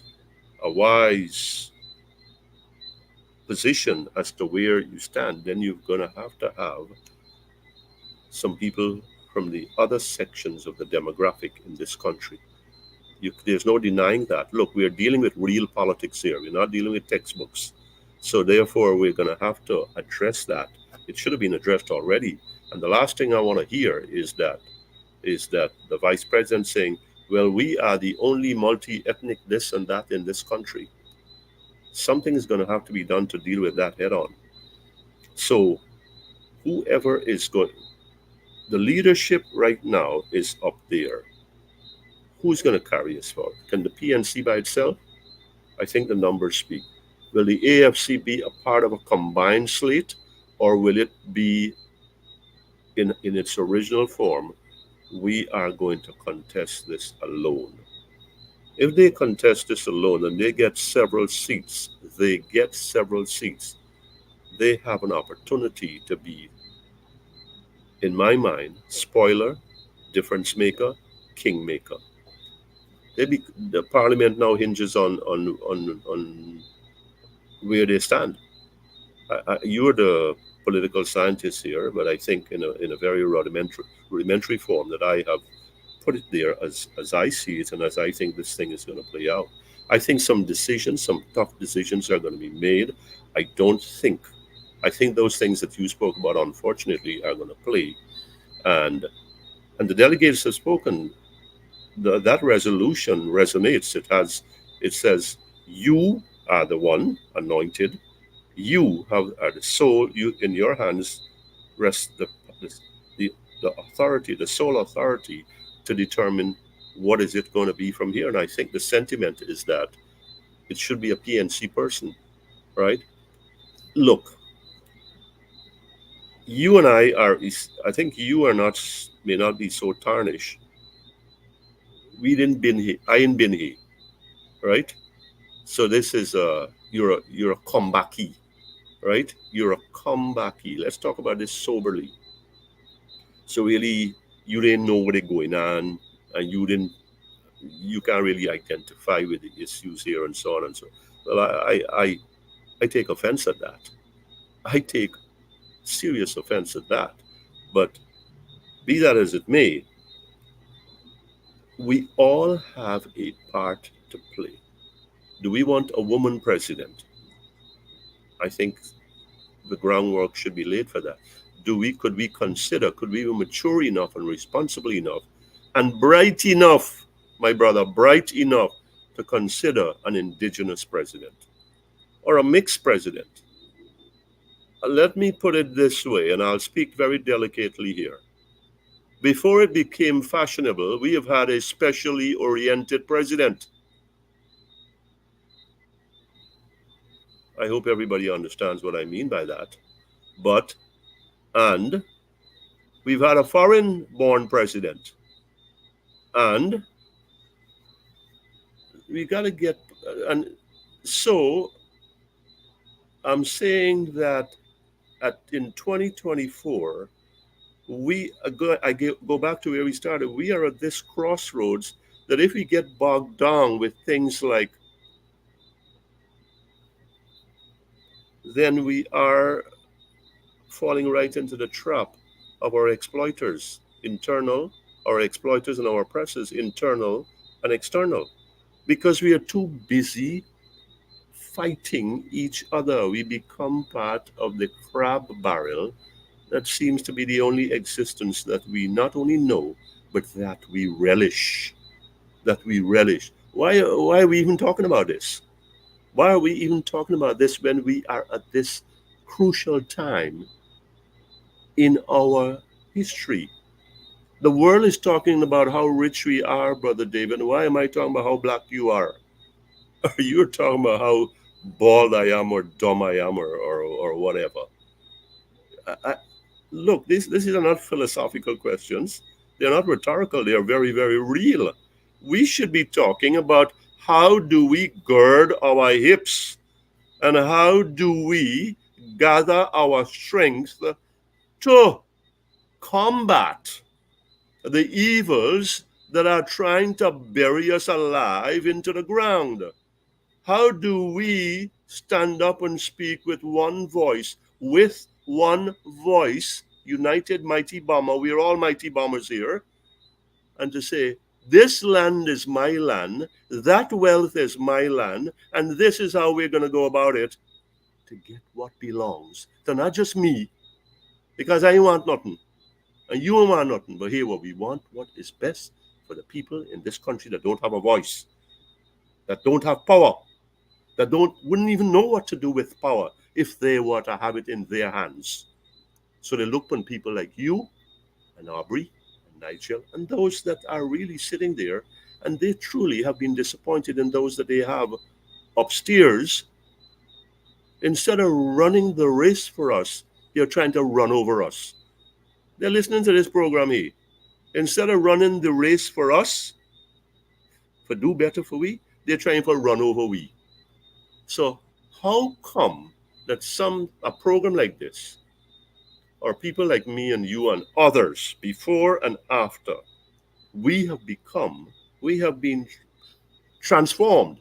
position as to where you stand, then you're going to have some people from the other sections of the demographic in this country. There's no denying that. Look, we're dealing with real politics here. We're not dealing with textbooks. So therefore, we're going to have to address that. It should have been addressed already. And the last thing I want to hear is that the vice president saying, well, we are the only multi-ethnic this and that in this country. Something is going to have to be done to deal with that head on. So whoever is going, the leadership right now is up there. Who's going to carry us forward? Can the PNC by itself? I think the numbers speak. Will the AFC be a part of a combined slate, or will it be in its original form we are going to contest this alone. If they contest this alone and they get several seats, they have an opportunity to be, in my mind, spoiler, difference maker, kingmaker. The parliament now hinges on where they stand. You're the political scientist here, but I think in a very rudimentary form that I have put it there as I see it and as I think this thing is going to play out. I think some tough decisions are going to be made. I don't think, I think those things that you spoke about, unfortunately, are going to play. And and the delegates have spoken. That resolution resonates. It says, "You are the one anointed. You are the soul. You in your hands rest the the authority, the sole authority to determine what is it going to be from here." And I think the sentiment is that it should be a PNC person, right? Look, you and I are. I think you are not, may not be so tarnished. We didn't been here. I ain't been here, right? So this is you're a comebacky, right? You're a comebacky. Let's talk about this soberly. So really, you didn't know what is going on, and you can't really identify with the issues here and so on and so. Well, I take offense at that. I take serious offense at that. But be that as it may, we all have a part to play. Do we want a woman president? I think the groundwork should be laid for that. Could we be mature enough and responsible enough and bright enough, my brother, bright enough to consider an indigenous president or a mixed president? Let me put it this way, and I'll speak very delicately here. Before it became fashionable, we have had a specially oriented president. I hope everybody understands what I mean by that. But, and we've had a foreign born president. And we got to get, and so I'm saying that in 2024, go back to where we started. We are at this crossroads that if we get bogged down with things like, then we are falling right into the trap of our exploiters, our exploiters and our oppressors, internal and external, because we are too busy fighting each other. We become part of the crab barrel that seems to be the only existence that we not only know, but that we relish. That we relish. Why are we even talking about this? Why are we even talking about this when we are at this crucial time in our history? The world is talking about how rich we are, Brother David. Why am I talking about how black you are? Are you talking about how bald I am or dumb I am or whatever? I, Look, these are not philosophical questions. They're not rhetorical. They are very, very real. We should be talking about how do we gird our hips and how do we gather our strength to combat the evils that are trying to bury us alive into the ground. How do we stand up and speak with one voice, united mighty bomber? We're all mighty bombers here. And to say, this land is my land, that wealth is my land, and this is how we're going to go about it to get what belongs to not just me, because I want nothing, and you don't want nothing, but here what we want, what is best for the people in this country that don't have a voice, that don't have power, that wouldn't even know what to do with power if they were to have it in their hands. So they look on people like you and Aubrey and Nigel and those that are really sitting there, and they truly have been disappointed in those that they have upstairs. Instead of running the race for us, they're trying to run over us. They're listening to this program here. Instead of running the race for us, for do better for we, they're trying for run over we. So how come that a program like this, or people like me and you and others, before and after, we have become, we have been transformed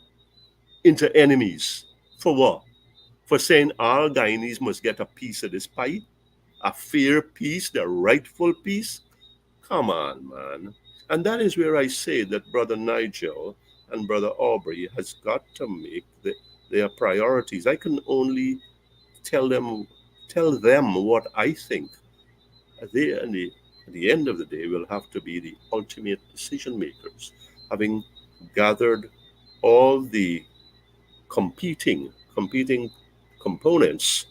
into enemies. For what? For saying all Guyanese must get a piece of this pie, a fair piece, the rightful piece. Come on, man. And that is where I say that Brother Nigel and Brother Aubrey has got to make their priorities. I can only tell them what I think. They, at the end of the day, will have to be the ultimate decision makers, having gathered all the competing components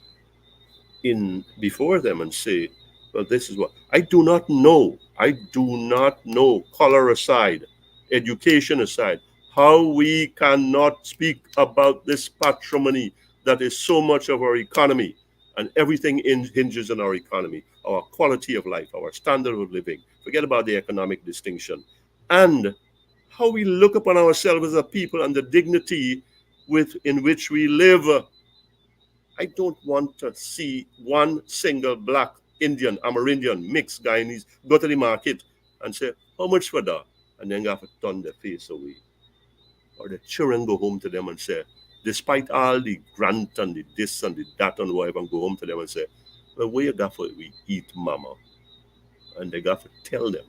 in before them and say, well, this is what I do not know. I do not know, color aside, education aside, how we cannot speak about this patrimony that is so much of our economy, and everything hinges on our economy, our quality of life, our standard of living. Forget about the economic distinction. And how we look upon ourselves as a people and the dignity in which we live. I don't want to see one single black Indian, Amerindian, mixed Guyanese go to the market and say, how much for that? And then have to turn their face away. Or the children go home to them and say, despite all the grant and the this and the that and whatever, and go home to them and say, well, where you got for we eat, mama? And they got to tell them,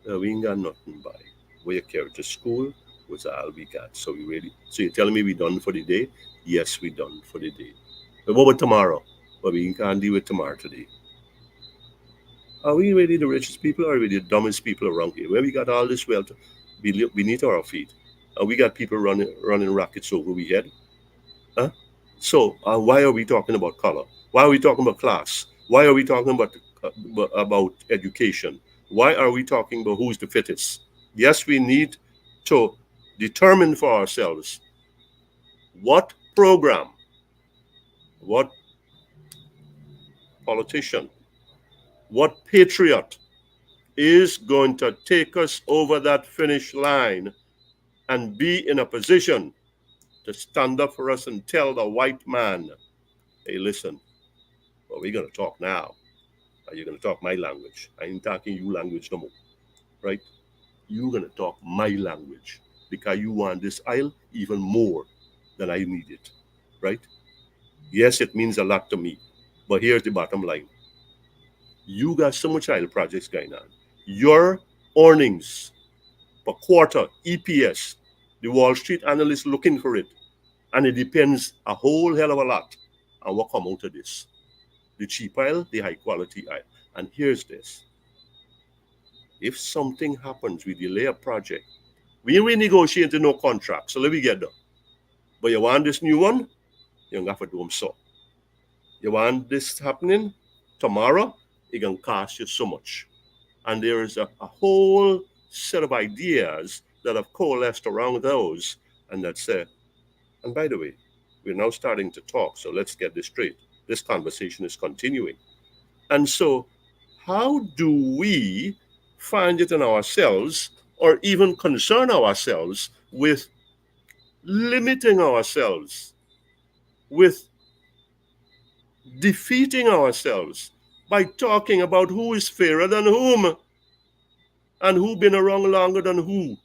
well, we ain't got nothing by. Where you carry to school was all we got. So so you're telling me we done for the day? Yes, we done for the day. But what about tomorrow? Well, we can't deal with tomorrow today. Are we really the richest people, or are we the dumbest people around here? Where we got all this wealth beneath our feet, and we got people running rackets over we head? Huh? So why are we talking about color? Why are we talking about class? Why are we talking about education? Why are we talking about who's the fittest? Yes, we need to determine for ourselves what program, what politician, what patriot is going to take us over that finish line and be in a position to stand up for us and tell the white man, hey, listen, well, we're going to talk now. Are you going to talk my language? I ain't talking you language no more, right? You're going to talk my language because you want this isle even more than I need it, right? Yes, it means a lot to me, but here's the bottom line. You got so much idle projects going on. Your earnings per quarter, EPS, the Wall Street analysts looking for it, and it depends a whole hell of a lot on what come out of this. The cheap oil, the high quality oil. And here's this. If something happens, we delay a project, we renegotiate no contract, so let me get that. But you want this new one, you have to do them so. You want this happening tomorrow, it can cost you so much. And there is a whole set of ideas that have coalesced around those, and that say, and by the way, we're now starting to talk, so let's get this straight. This conversation is continuing. And so, how do we find it in ourselves, or even concern ourselves with limiting ourselves, with defeating ourselves by talking about who is fairer than whom, and who been around longer than who,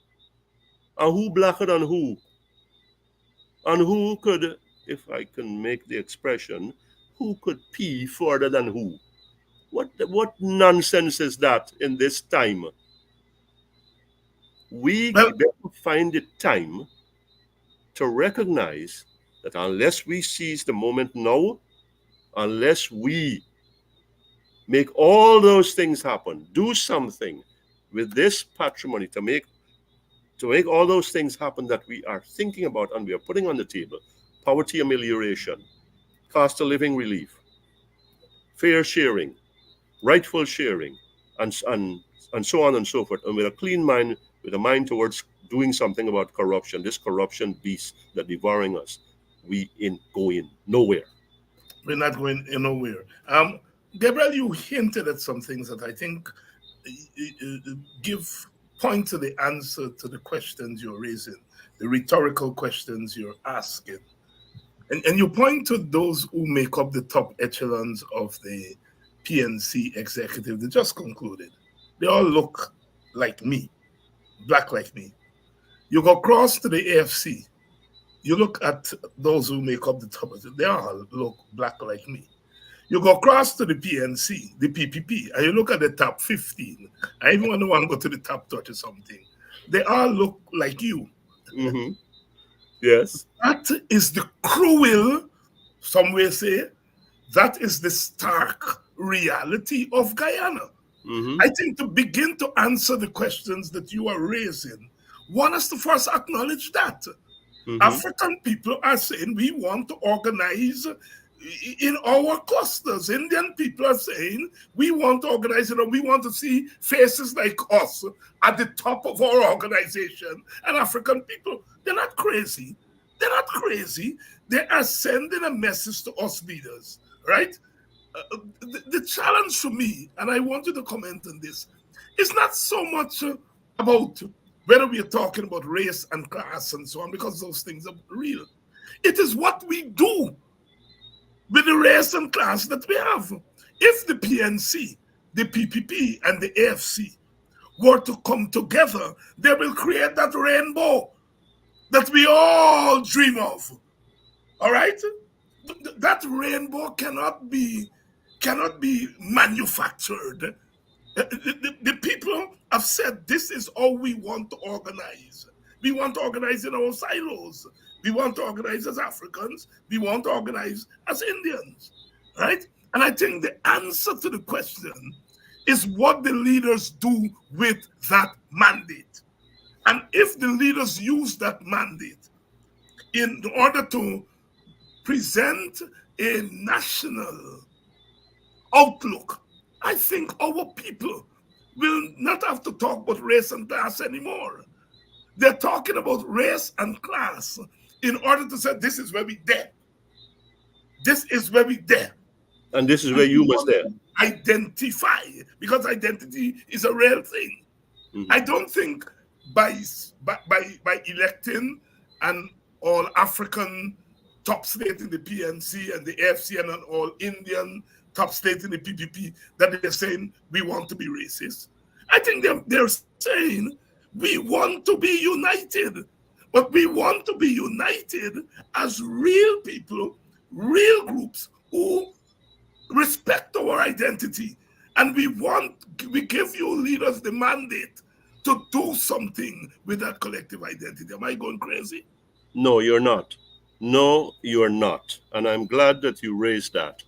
and who blacker than who, and who could, if I can make the expression, who could pee further than who? What nonsense is that in this time? We Well, better find the time to recognize that unless we seize the moment now, unless we make all those things happen, do something with this patrimony to make all those things happen that we are thinking about and we are putting on the table: poverty amelioration, cost of living relief, fair sharing, rightful sharing, and so on and so forth. And with a clean mind, with a mind towards doing something about corruption, this corruption beast that devouring us, we ain't going nowhere. we're not going nowhere. Gabriel, you hinted at some things that I think give point to the answer to the questions you're raising, the rhetorical questions you're asking. And you point to those who make up the top echelons of the PNC executive. They just concluded. They all look like me, black like me. You go across to the AFC, you look at those who make up the top, they all look black like me. You go across to the PNC, the PPP, and you look at the top 15. I even want to go to the top 30 or something. They all look like you. Mm-hmm. Yes. That is the cruel, some way say, that is the stark reality of Guyana. Mm-hmm. I think to begin to answer the questions that you are raising, one has to first acknowledge that. Mm-hmm. African people are saying we want to organize in our clusters. Indian people are saying we want to organize, we want to see faces like us at the top of our organization. And African people, they're not crazy. They're not crazy. They are sending a message to us leaders, right? The challenge for me, and I want you to comment on this, is not so much about whether we are talking about race and class and so on, because those things are real. It is what we do with the race and class that we have. If the PNC, the PPP, and the AFC were to come together, they will create that rainbow that we all dream of. All right? That rainbow cannot be manufactured. The people have said this is how we want to organize. We want to organize in our silos. We want to organize as Africans. We want to organize as Indians, right? And I think the answer to the question is what the leaders do with that mandate. And if the leaders use that mandate in order to present a national outlook, I think our people will not have to talk about race and class anymore. They're talking about race and class in order to say this is where we there. This is where we there. And this is And where we you must want there. to identify, because identity is a real thing. Mm-hmm. I don't think by electing an all African top state in the PNC and the AFC and an all Indian top state in the PPP that they're saying we want to be racist. I think they're saying we want to be united, but we want to be united as real people, real groups who respect our identity. And we give you leaders the mandate to do something with that collective identity. Am I going crazy? No, you're not. No, you're not. And I'm glad that you raised that.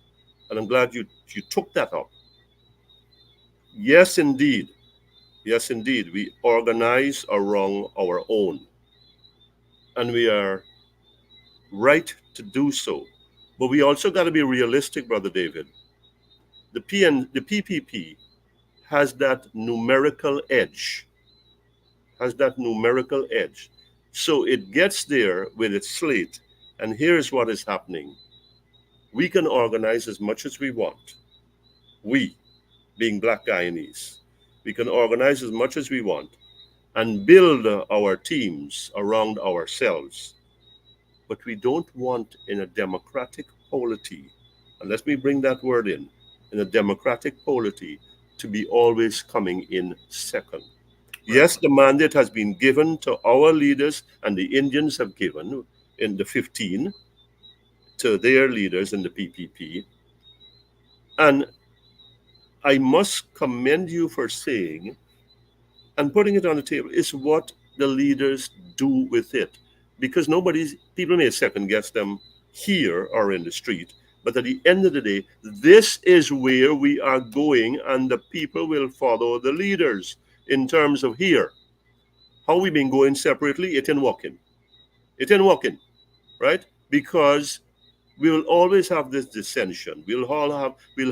And I'm glad you took that up. Yes, indeed. Yes, indeed. We organize around our own. And we are right to do so. But we also got to be realistic, Brother David. The PPP has that numerical edge, So it gets there with its slate. And here's what is happening. We can organize as much as we want. We, being Black Guyanese, we can organize as much as we want and build our teams around ourselves. But we don't want in a democratic polity, and let me bring that word in a democratic polity, to be always coming in second. Yes, the mandate has been given to our leaders, and the Indians have given in the 15 to their leaders in the PPP. And I must commend you for saying and putting it on the table is what the leaders do with it. Because people may second guess them here or in the street, but at the end of the day, this is where we are going, and the people will follow the leaders in terms of here. How we been going separately, it ain't working. It ain't working, right? Because we will always have this dissension. We'll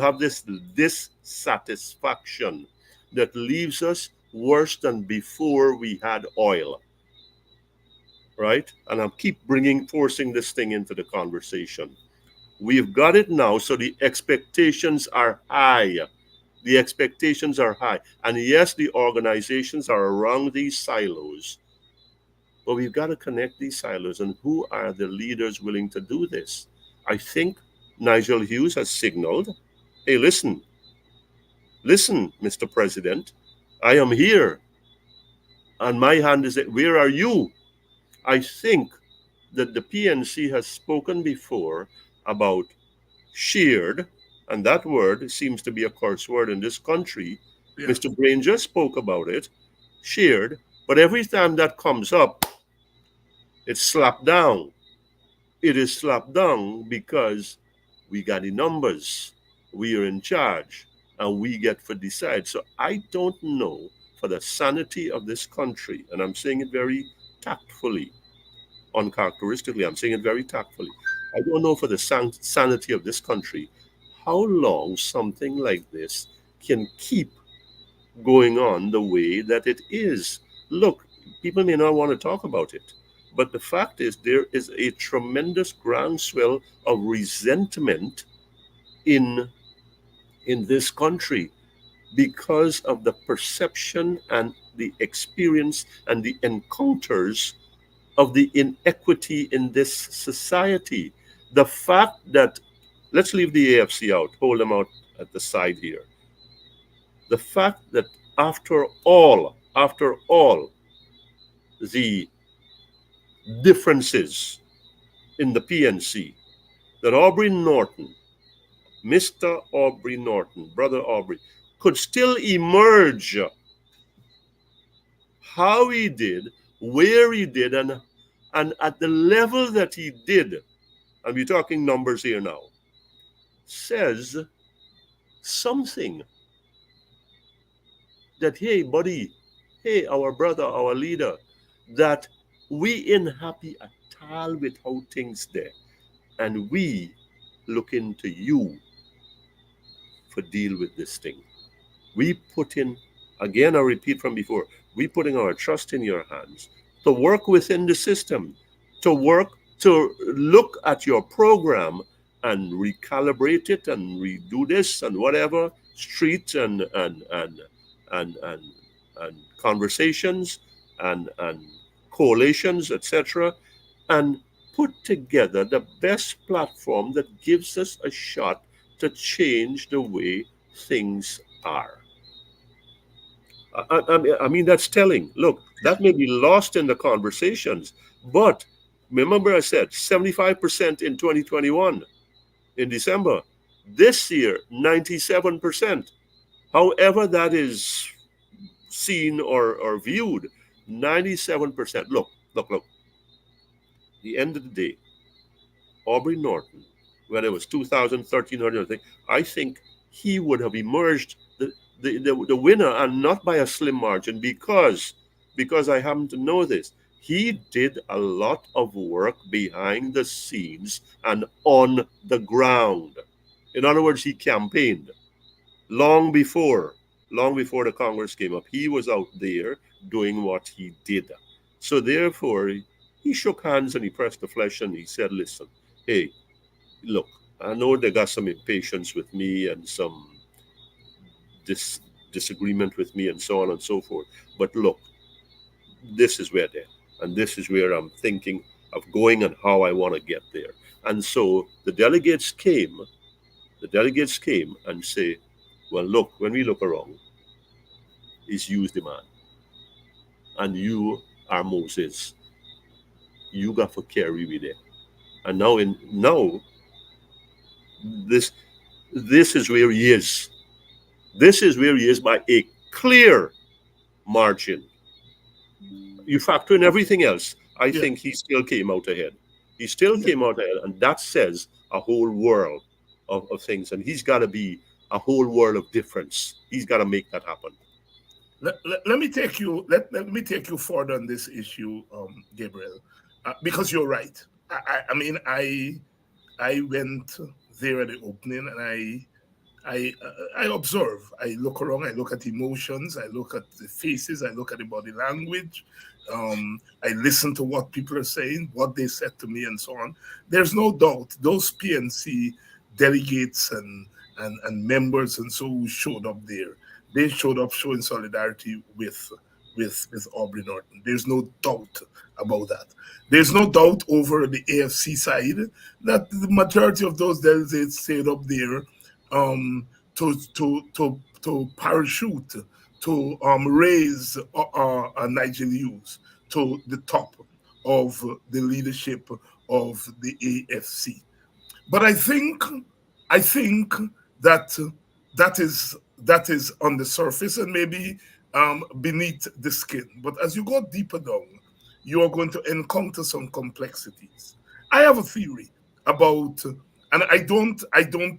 have this dissatisfaction that leaves us worse than before we had oil, right? And I'll keep forcing this thing into the conversation. We've got it now, so the expectations are high. The expectations are high. And yes, the organizations are around these silos, but we've got to connect these silos. And who are the leaders willing to do this? I think Nigel Hughes has signaled, hey, listen, Mr. President, I am here. And my hand is, where are you? I think that the PNC has spoken before about shared, and that word seems to be a curse word in this country. Yeah. Mr. Brain just spoke about it, shared, but every time that comes up, it's slapped down. It is slapped down because we got the numbers, we are in charge, and we get to decide. So I don't know, for the sanity of this country, and I'm saying it very tactfully, uncharacteristically, I'm saying it very tactfully. I don't know, for the sanity of this country, how long something like this can keep going on the way that it is. Look, people may not want to talk about it, but the fact is, there is a tremendous groundswell of resentment in this country because of the perception and the experience and the encounters of the inequity in this society. The fact that, let's leave the AFC out, hold them out at the side here. The fact that after all the differences in the PNC, that Aubrey Norton, Mr. Aubrey Norton, Brother Aubrey, could still emerge how he did, where he did, and at the level that he did, and we're talking numbers here now, says something that, hey, buddy, hey, our brother, our leader, that we in happy at all with how things there, and we looking to you for deal with this thing. We put in, again, I repeat from before, we putting our trust in your hands to work within the system, to work, to look at your program and recalibrate it and redo this and whatever, street and and conversations and coalitions, etc., and put together the best platform that gives us a shot to change the way things are. I mean, that's telling. Look, that may be lost in the conversations, but remember I said 75% in 2021 in December. This year, 97%. However, that is seen or viewed, 97%. Look. The end of the day, Aubrey Norton, when it was 2013 or anything, I think he would have emerged the winner, and not by a slim margin, because I happen to know this. He did a lot of work behind the scenes and on the ground. In other words, he campaigned long before the Congress came up. He was out there doing what he did. So therefore, he shook hands and he pressed the flesh and he said, listen, hey, look, I know they got some impatience with me and some disagreement with me and so on and so forth. But look, this is where they're, and this is where I'm thinking of going and how I want to get there. And so the delegates came and say, well, look, when we look around, is use the man. And you are Moses. You got to carry me there. And now this this is where he is. This is where he is by a clear margin. You factor in everything else, I Yeah. think he still came out ahead. He still Yeah. came out ahead, and that says a whole world of things. And he's got to be a whole world of difference. He's got to make that happen. Let me take you let me take you further on this issue, Gabriel, because you're right. I mean, I went there at the opening, and I observe. I look around. I look at emotions. I look at the faces. I look at the body language. I listen to what people are saying, what they said to me, and so on. There's no doubt those PNC delegates and and members and so who showed up there. They showed up showing solidarity with Aubrey Norton. There's no doubt about that. There's no doubt over the AFC side that the majority of those delegates stayed up there to parachute to raise Nigel Hughes to the top of the leadership of the AFC. But I think that that is on the surface and maybe beneath the skin. But as you go deeper down, you are going to encounter some complexities. I have a theory about, and I don't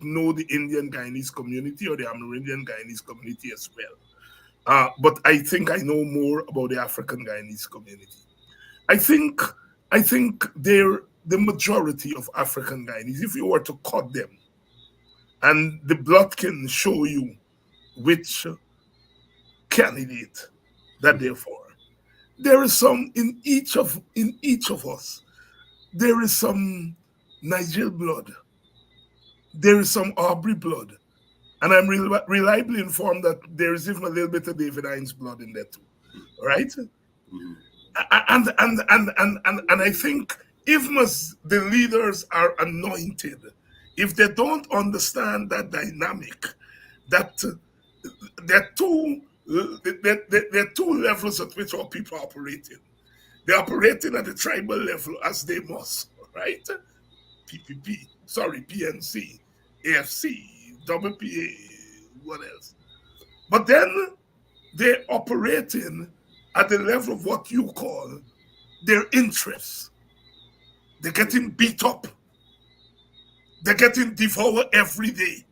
know the Indian Guyanese community or the Amerindian Guyanese community as well. But I think I know more about the African Guyanese community. I think I think they're the majority of African Guyanese. If you were to cut them, and the blood can show you which candidate that they're for. There is some in each of us. There is some Nigel blood. There is some Aubrey blood, and I'm reliably informed that there is even a little bit of David Hines blood in there too. Right? Mhm. And I think even as the leaders are anointed, if they don't understand that dynamic, that there are there are two levels at which our people operate in. They're operating at the tribal level as they must, right? PPP, sorry, PNC, AFC, WPA, what else? But then they're operating at the level of what you call their interests. They're getting beat up. They're getting devoured every day.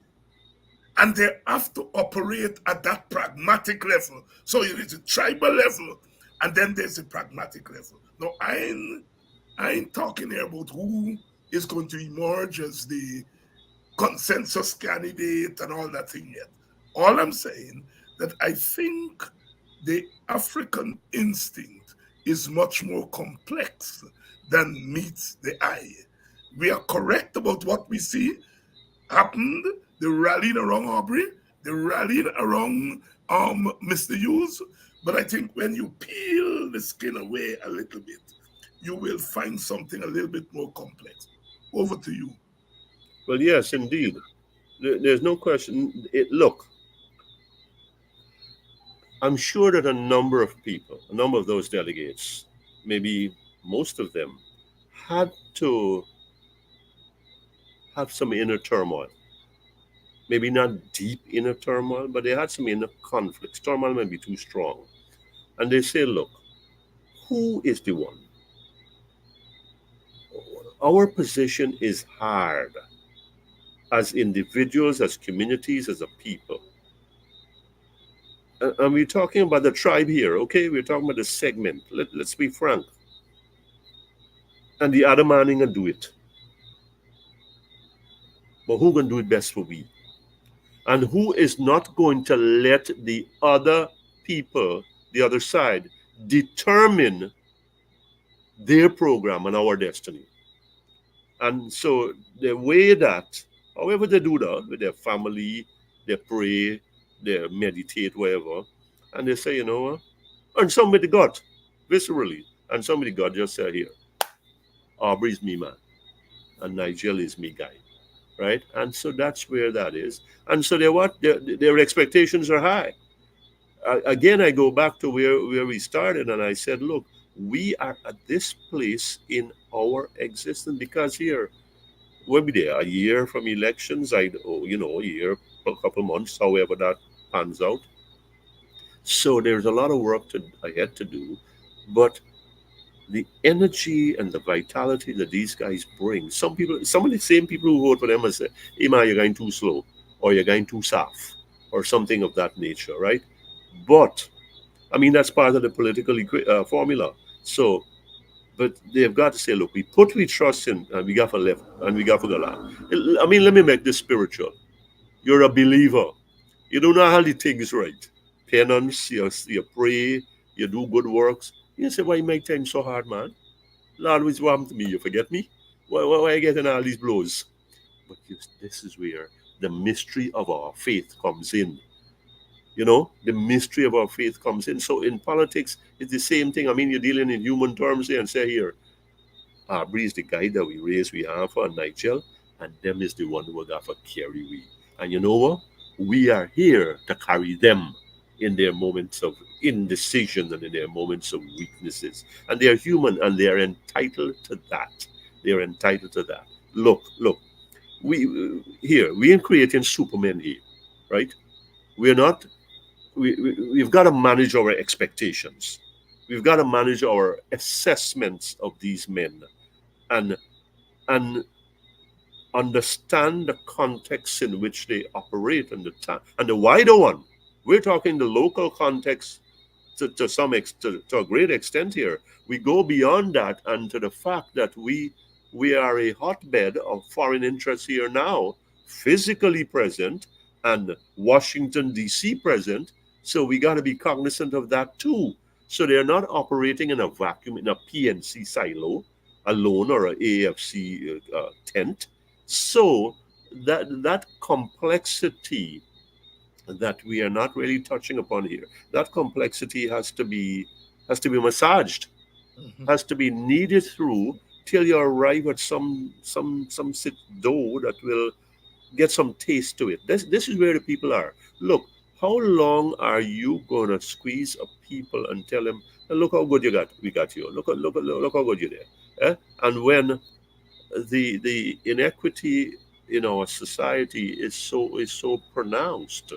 And they have to operate at that pragmatic level. So it is a tribal level, and then there's a pragmatic level. Now, I ain't talking here about who is going to emerge as the consensus candidate and all that thing yet. All I'm saying that I think the African instinct is much more complex than meets the eye. We are correct about what we see happened. They rallied around Aubrey. They rallied around Mr. Hughes. But I think when you peel the skin away a little bit, you will find something a little bit more complex. Over to you. Well, yes, indeed. There's no question. Look, I'm sure that a number of people, a number of those delegates, maybe most of them, had to have some inner turmoil. Maybe not deep inner turmoil, but they had some inner conflicts. Turmoil might be too strong. And they say, look, who is the one? Our position is hard as individuals, as communities, as a people. And we're talking about the tribe here, okay? We're talking about the segment. Let's be frank. And the other man ain't gonna do it. But who gonna do it best for we? And who is not going to let the other people, the other side, determine their program and our destiny? And so the way that, however they do that, with their family, they pray, they meditate, whatever, and they say, you know what? And some with the gut, viscerally, and some with the gut just say, here, Aubrey's me man, and Nigel is me guy, right? And so that's where that is. And so they what their expectations are high. Again, I go back to where we started, and I said, look, we are at this place in our existence because here we'll be there a year from elections. A year, a couple months, however that pans out. So there's a lot of work ahead to do, but the energy and the vitality that these guys bring. Some of the same people who vote for them, say, "Hey man, you're going too slow, or you're going too soft, or something of that nature," right? But I mean, that's part of the political formula. So, but they've got to say, look, we trust in, and we got for left, and we got for the land. I mean, let me make this spiritual. You're a believer. You do not have the things right. Penance, you pray, you do good works. You say, why you make time so hard, man? Lord, what's happened to me? You forget me? Why are you getting all these blows? But this is where the mystery of our faith comes in. You know, the mystery of our faith comes in. So in politics, it's the same thing. I mean, you're dealing in human terms here and say here, Aubrey is the guy that we raise we have for Nigel, and them is the one who got for carry we. And you know what? We are here to carry them in their moments of indecision and in their moments of weaknesses. And they are human and they are entitled to that. They are entitled to that. Look, we ain't creating Superman here, right? We're not we've got to manage our expectations. We've got to manage our assessments of these men and and understand the context in which they operate and the wider one. We're talking the local context to a great extent here. We go beyond that and to the fact that we are a hotbed of foreign interests here now, physically present and Washington D.C. present. So we got to be cognizant of that too. So they're not operating in a vacuum in a PNC silo alone or a AFC tent. So that complexity that we are not really touching upon here. That complexity has to be massaged, Mhm. has to be kneaded through till you arrive at some dough that will get some taste to it. This is where the people are. Look, how long are you gonna squeeze a people and tell them, look how good you got, we got you. Look how good you did. Eh? And when the inequity in our society is so pronounced,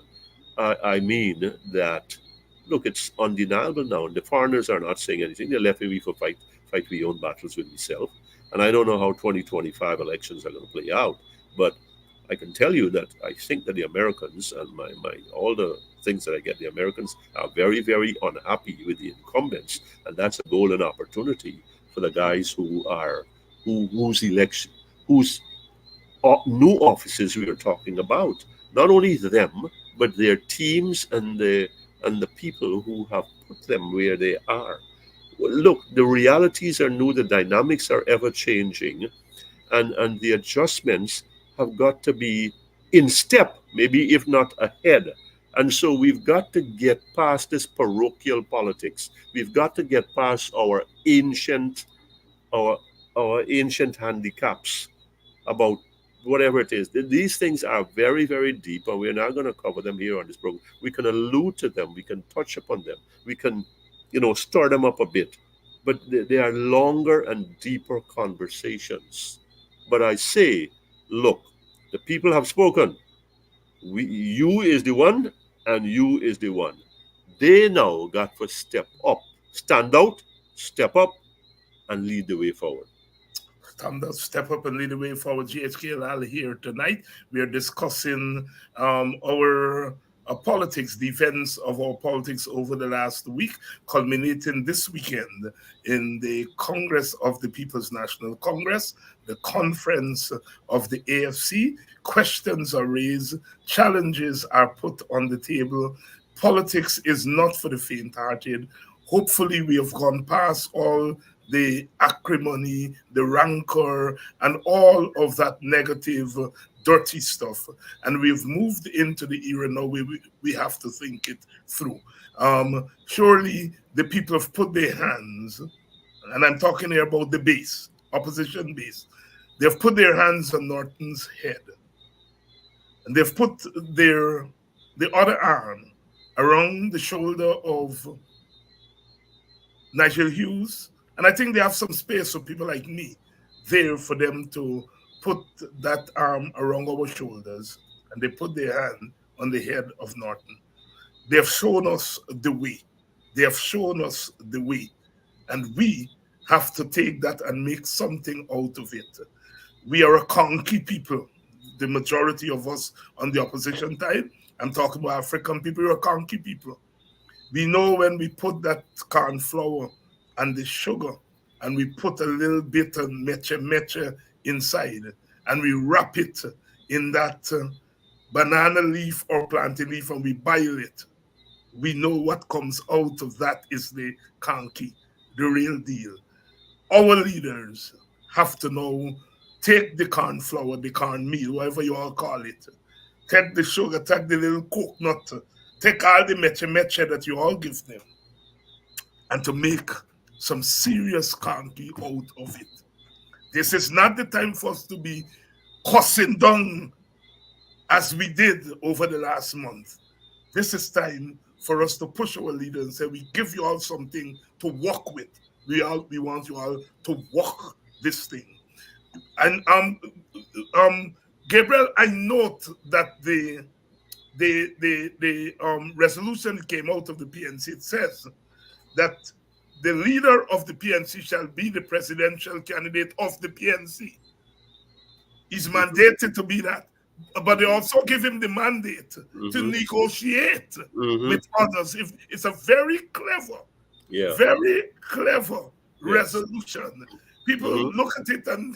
I mean that, look, it's undeniable now. The foreigners are not saying anything. They're letting me for fight we own battles with myself. And I don't know how 2025 elections are going to play out. But I can tell you that I think that the Americans and my all the things that I get, the Americans are very, very unhappy with the incumbents. And that's a golden opportunity for the guys whose election, whose new offices we are talking about. Not only them, but their teams and the people who have put them where they are. Well, look, the realities are new, the dynamics are ever changing, and the adjustments have got to be in step, maybe if not ahead. And so we've got to get past this parochial politics. We've got to get past our our ancient handicaps about whatever it is. These things are very, very deep, and we're not going to cover them here on this program. We can allude to them, we can touch upon them, we can, stir them up a bit, but they are longer and deeper conversations. But I say, look, the people have spoken. You is the one, and you is the one. They now got to step up, stand out, step up, and lead the way forward. Stand up, step up, and lead the way forward. GHK Lall here tonight. We are discussing our politics, the events of our politics over the last week, culminating this weekend in the Congress of the People's National Congress, the conference of the AFC. Questions are raised, challenges are put on the table. Politics is not for the faint-hearted. Hopefully, we have gone past all the acrimony, the rancor, and all of that negative, dirty stuff. And we've moved into the era now where we have to think it through. Surely the people have put their hands, and I'm talking here about the base, opposition base. They've put their hands on Norton's head, and they've put the other arm around the shoulder of Nigel Hughes. And I think they have some space for people like me there for them to put that arm around our shoulders, and they put their hand on the head of Norton. They have shown us the way. They have shown us the way. And we have to take that and make something out of it. We are a conky people. The majority of us on the opposition side, I'm talking about African people, we're a conky people. We know when we put that corn flour and the sugar and we put a little bit of meche inside and we wrap it in that banana leaf or plantain leaf and we boil it, we know what comes out of that is the conky, the real deal. Our leaders have to know, take the corn flour, the corn meal, whatever you all call it, take the sugar, take the little coconut, take all the meche that you all give them, and to make some serious concrete out of it. This is not the time for us to be cussing down as we did over the last month. This is time for us to push our leaders and say, we give you all something to work with. We want you all to walk this thing. And Gabriel, I note that the resolution came out of the PNC. It says that the leader of the PNC shall be the presidential candidate of the PNC. He's mandated to be that. But they also give him the mandate to negotiate with others. If it's a very clever, very clever resolution. People look at it and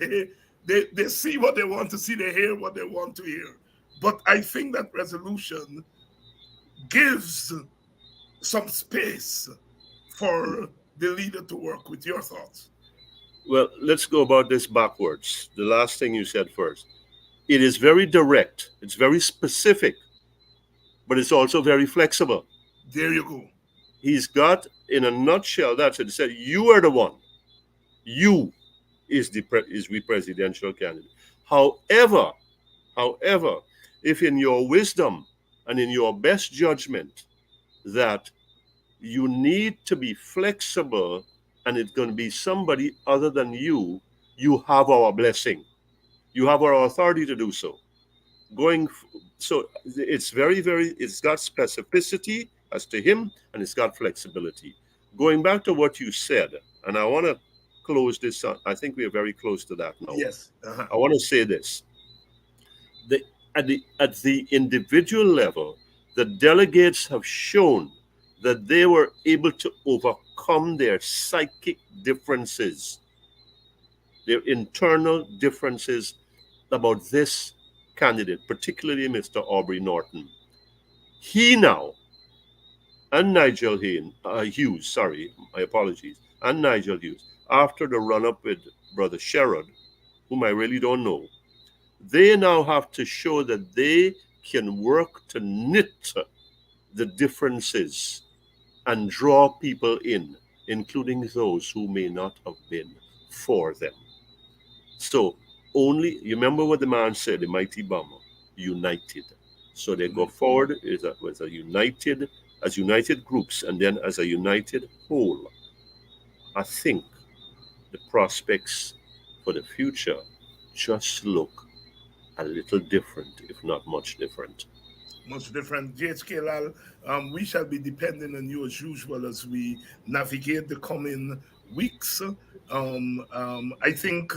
they see what they want to see, they hear what they want to hear. But I think that resolution gives some space for the leader to work with. Your thoughts? Well, let's go about this backwards. The last thing you said first. It is very direct. It's very specific, but it's also very flexible. There you go. He's got, in a nutshell, that's it. He said, you are the one. You is the presidential candidate. However, if in your wisdom and in your best judgment that you need to be flexible and it's going to be somebody other than you, you have our blessing. You have our authority to do so. So it's it's got specificity as to him, and it's got flexibility. Going back to what you said, and I want to close this up. I think we are very close to that now. Yes. I want to say this. At the individual level, the delegates have shown that they were able to overcome their psychic differences, their internal differences about this candidate, particularly Mr. Aubrey Norton. He now, and Nigel Hughes, my apologies, and Nigel Hughes, after the run-up with Brother Sherrod, whom I really don't know, they now have to show that they can work to knit the differences and draw people in, including those who may not have been for them. So only, you remember what the man said, the mighty bomber, united. So they go forward as united groups, and then as a united whole. I think the prospects for the future just look a little different, if not much different. Much different. GHK Lall, we shall be depending on you as usual as we navigate the coming weeks. I think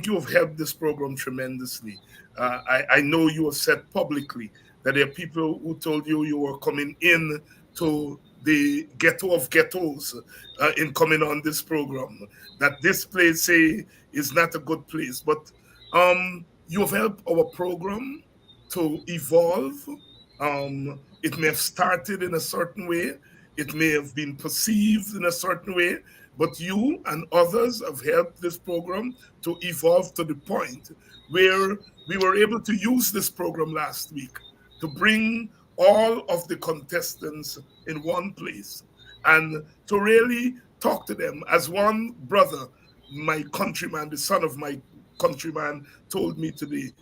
you have helped this program tremendously. I know you have said publicly that there are people who told you were coming in to the ghetto of ghettos in coming on this program. That this place, say, is not a good place, but you have helped our program to evolve. It may have started in a certain way, it may have been perceived in a certain way, but you and others have helped this program to evolve to the point where we were able to use this program last week to bring all of the contestants in one place and to really talk to them. As one brother, my countryman, the son of my countryman, told me today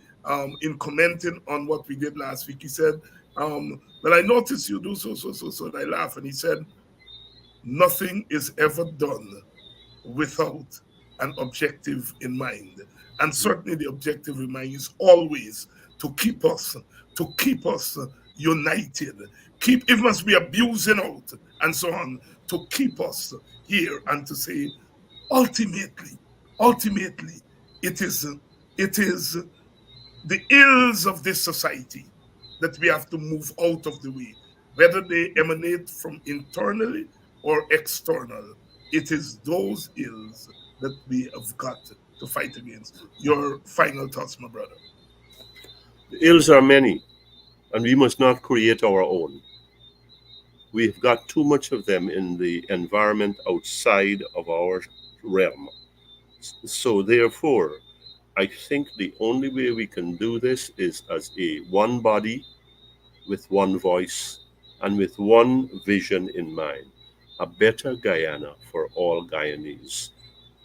in commenting on what we did last week, he said, well, I noticed you do so, and I laugh. And he said, nothing is ever done without an objective in mind. And certainly the objective in mind is always to keep us united. It must be abusing out and so on, to keep us here and to say, ultimately, it is the ills of this society that we have to move out of the way, whether they emanate from internally or external. It is those ills that we have got to fight against. Your final thoughts, my brother. The ills are many, and we must not create our own. We've got too much of them in the environment outside of our realm. So therefore, I think the only way we can do this is as a one body with one voice and with one vision in mind, a better Guyana for all Guyanese.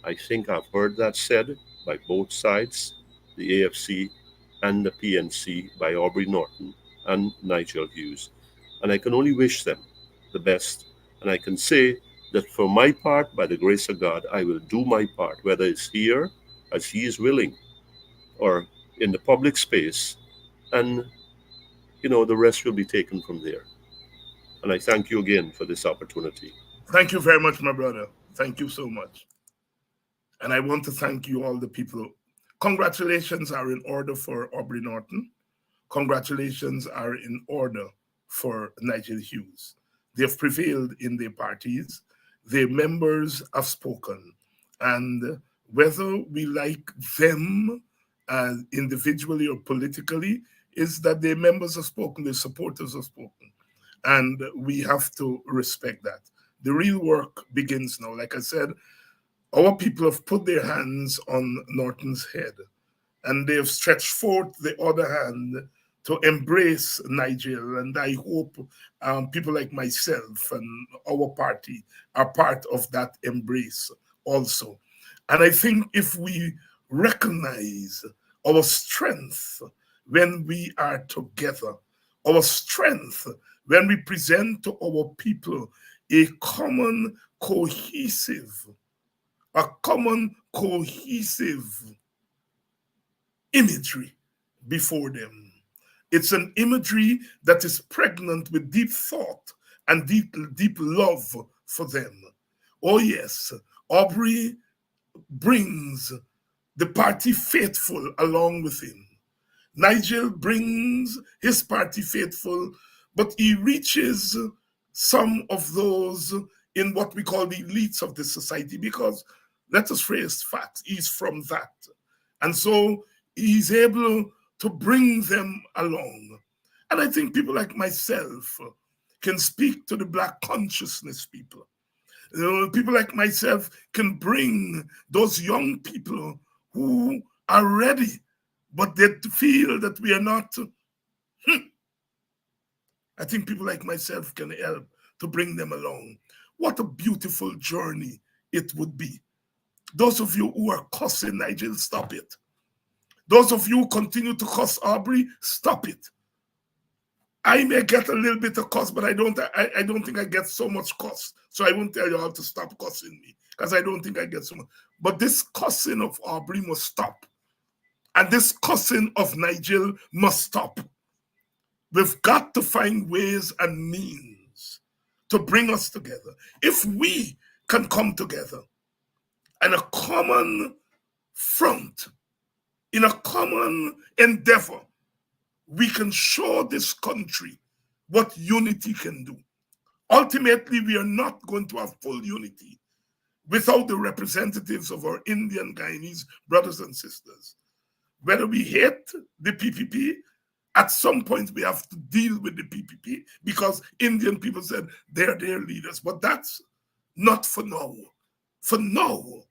I think I've heard that said by both sides, the AFC and the PNC, by Aubrey Norton and Nigel Hughes. And I can only wish them the best. And I can say that for my part, by the grace of God, I will do my part, whether it's here as He is willing or in the public space. And, the rest will be taken from there. And I thank you again for this opportunity. Thank you very much, my brother. Thank you so much. And I want to thank you, all the people. Congratulations are in order for Aubrey Norton. Congratulations are in order for Nigel Hughes. They have prevailed in their parties. Their members have spoken. And whether we like them individually or politically, is that their members have spoken, their supporters have spoken. And we have to respect that. The real work begins now. Like I said, our people have put their hands on Norton's head, and they have stretched forth the other hand to embrace Nigel. And I hope people like myself and our party are part of that embrace also. And I think if we recognize our strength when we are together, our strength when we present to our people a common cohesive imagery before them. It's an imagery that is pregnant with deep thought and deep love for them. Oh yes, Aubrey brings the party faithful along with him. Nigel brings his party faithful, but he reaches some of those in what we call the elites of the society, because let us face facts, he's from that. And so he's able to bring them along. And I think people like myself can speak to the Black consciousness people. People like myself can bring those young people who are ready, but they feel that we are not. I think people like myself can help to bring them along. What a beautiful journey it would be. Those of you who are cussing Nigel, stop it. Those of you who continue to cuss Aubrey, stop it. I may get a little bit of cuss, but I don't think I get so much cuss. So I won't tell you all to stop cussing me, because I don't think I get so much. But this cussing of Aubrey must stop. And this cussing of Nigel must stop. We've got to find ways and means to bring us together. If we can come together in a common front, in a common endeavor, we can show this country what unity can do. Ultimately, we are not going to have full unity without the representatives of our Indian Guyanese brothers and sisters. Whether we hate the PPP, at some point we have to deal with the PPP, because Indian people said they're their leaders. But that's not for now. For now,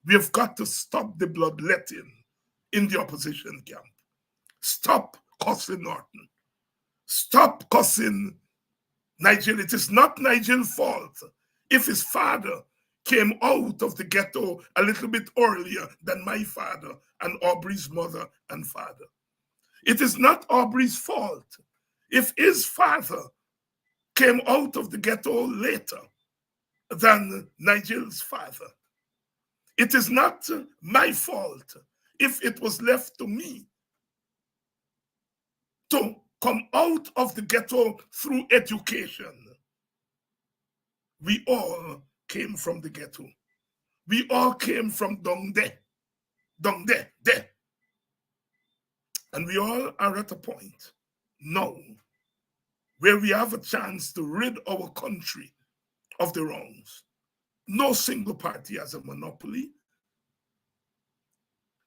we have got to stop the bloodletting in the opposition camp. Stop cussing Norton. Stop cussing Nigel. It is not Nigel's fault if his father came out of the ghetto a little bit earlier than my father and Aubrey's mother and father. It is not Aubrey's fault if his father came out of the ghetto later than Nigel's father. It is not my fault if it was left to me to come out of the ghetto through education. We all came from the ghetto. We all came from down there. And we all are at a point now where we have a chance to rid our country of the wrongs. No single party has a monopoly.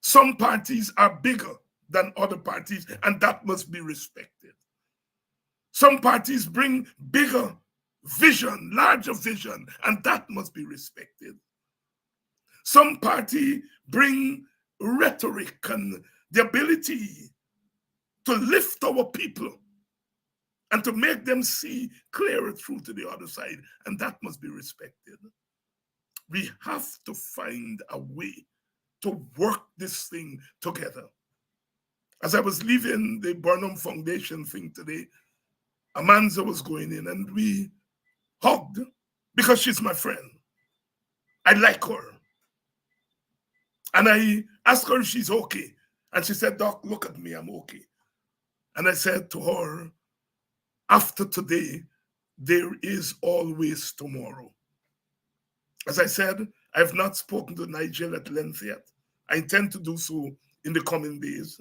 Some parties are bigger than other parties, and that must be respected. Some parties bring bigger vision, larger vision, and that must be respected. Some party bring rhetoric and the ability to lift our people and to make them see clearer through to the other side, and that must be respected. We have to find a way to work this thing together. As I was leaving the Burnham Foundation thing today, Amanza was going in and we hugged because she's my friend. I like her. And I asked her if she's okay. And she said, Doc, look at me, I'm okay. And I said to her, after today, there is always tomorrow. As I said, I have not spoken to Nigel at length yet. I intend to do so in the coming days.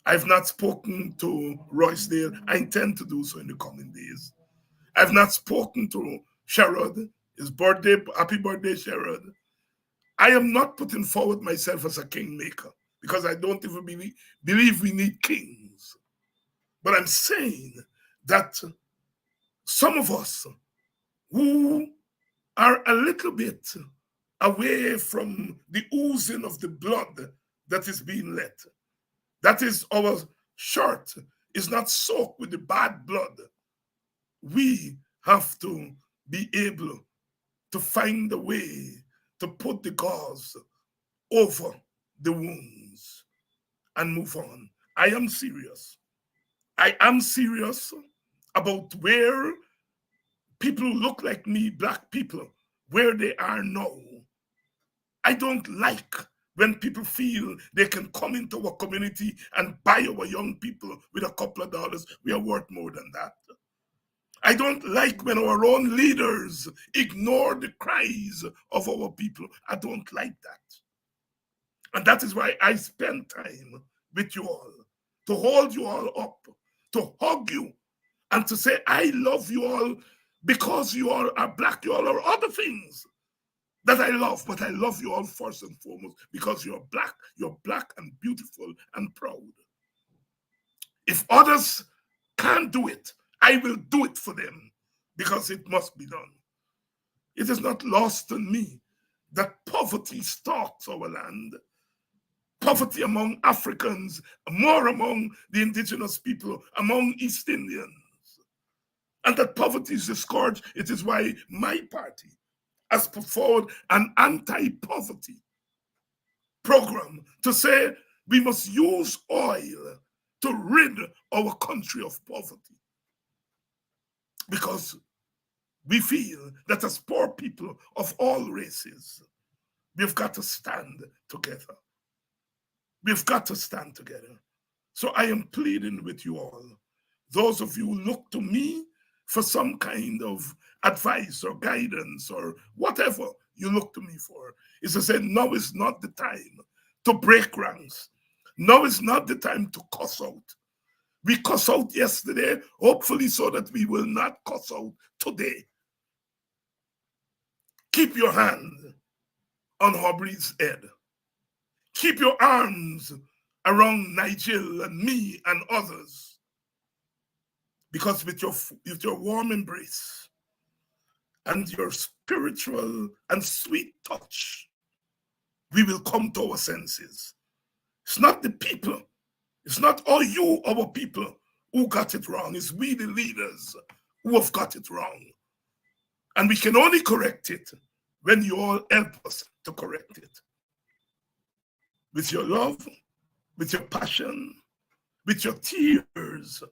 I have not spoken to Roycedale. I intend to do so in the coming days. I have not spoken to Sherrod. His birthday, happy birthday, Sherrod. I am not putting forward myself as a kingmaker because I don't even believe we need kings. But I'm saying that some of us who are a little bit away from the oozing of the blood that is being let, that is, our shirt is not soaked with the bad blood, we have to be able to find a way to put the gauze over the wounds and move on. I am serious. I am serious about where people who look like me, black people, where they are now. I don't like when people feel they can come into our community and buy our young people with a couple of dollars. We are worth more than that. I don't like when our own leaders ignore the cries of our people. I don't like that. And that is why I spend time with you all, to hold you all up, to hug you, and to say, I love you all because you all are black, you all are other things that I love, but I love you all first and foremost because you're black and beautiful and proud. If others can't do it, I will do it for them because it must be done. It is not lost on me that poverty stalks our land. Poverty among Africans, more among the indigenous people, among East Indians. And that poverty is the scourge. It is why my party has put forward an anti-poverty program to say we must use oil to rid our country of poverty. Because we feel that as poor people of all races, we've got to stand together. We've got to stand together. So I am pleading with you all, those of you who look to me for some kind of advice or guidance or whatever you look to me for, is to say, now is not the time to break ranks. Now is not the time to cuss out. We cuss out yesterday, hopefully so that we will not cuss out today. Keep your hand on Aubrey's head. Keep your arms around Nigel and me and others. Because with your warm embrace and your spiritual and sweet touch, we will come to our senses. It's not the people. It's not all you, our people, who got it wrong. It's we, the leaders, who have got it wrong. And we can only correct it when you all help us to correct it. With your love, with your passion, with your tears,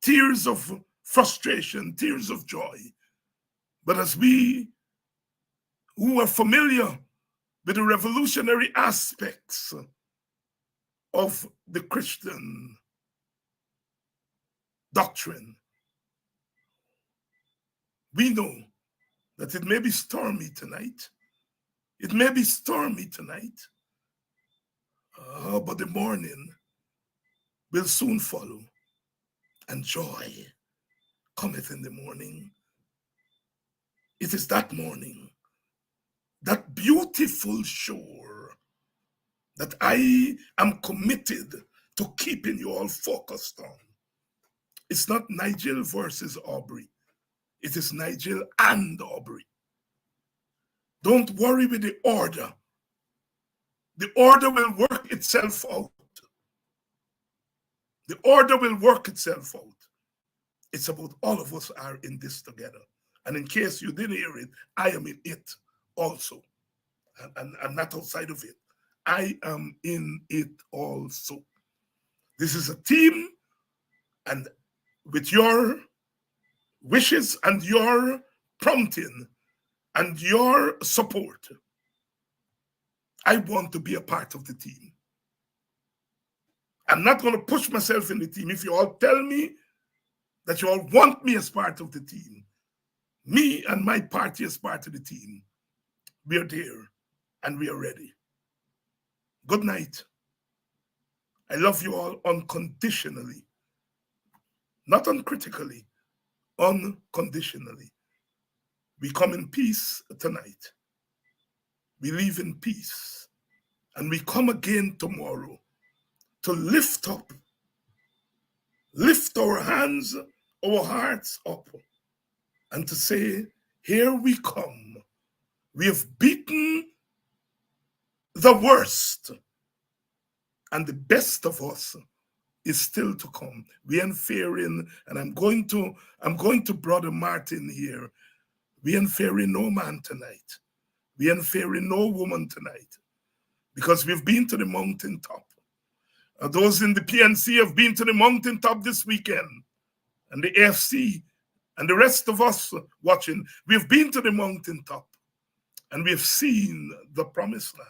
tears of frustration, tears of joy. But as we who are familiar with the revolutionary aspects of the Christian doctrine, we know that it may be stormy tonight. It may be stormy tonight, but the morning will soon follow, and joy cometh in the morning. It is that morning, that beautiful shore, that I am committed to keeping you all focused on. It's not Nigel versus Aubrey. It is Nigel and Aubrey. Don't worry with the order The order will work itself out. The order will work itself out. It's about all of us are in this together. And in case you didn't hear it, I am in it also. And I'm not outside of it. I am in it also. This is a team, and with your wishes and your prompting and your support, I want to be a part of the team. I'm not going to push myself in the team. If you all tell me that you all want me as part of the team, me and my party as part of the team, we are there and we are ready. Good night. I love you all unconditionally, not uncritically, unconditionally. We come in peace tonight. We leave in peace. And we come again tomorrow to lift up, lift our hands, our hearts up, and to say, here we come. We have beaten the worst, and the best of us is still to come. We ain't fearing, and I'm going to Brother Martin here. We ain't fearing no man tonight. We ain't fearing no woman tonight, because we've been to the mountaintop. Those in the PNC have been to the mountaintop this weekend, and the AFC and the rest of us watching, we've been to the mountaintop, and we have seen the promised land.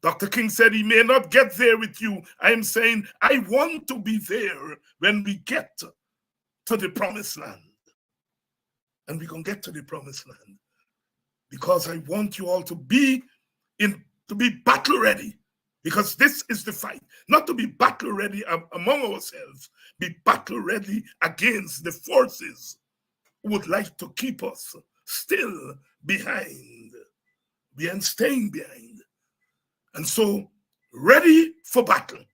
Dr. King said he may not get there with you. I am saying I want to be there when we get to the promised land. And we're going to get to the promised land because I want you all to be battle ready, because this is the fight. Not to be battle ready among ourselves, be battle ready against the forces who would like to keep us still behind. We ain't staying behind. And so, ready for battle,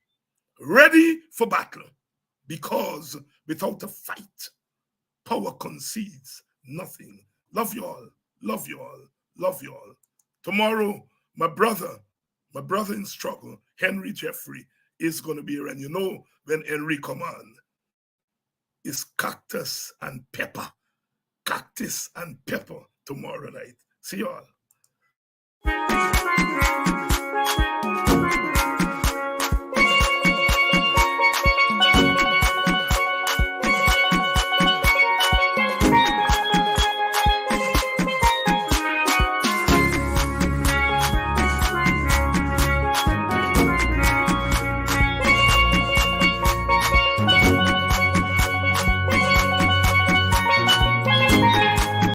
because without a fight, power concedes nothing. Love you all, love you all, love you all. Tomorrow, my brother in struggle, Henry Jeffrey, is going to be here. And you know, when Henry come on, it's cactus and pepper tomorrow night. See you all.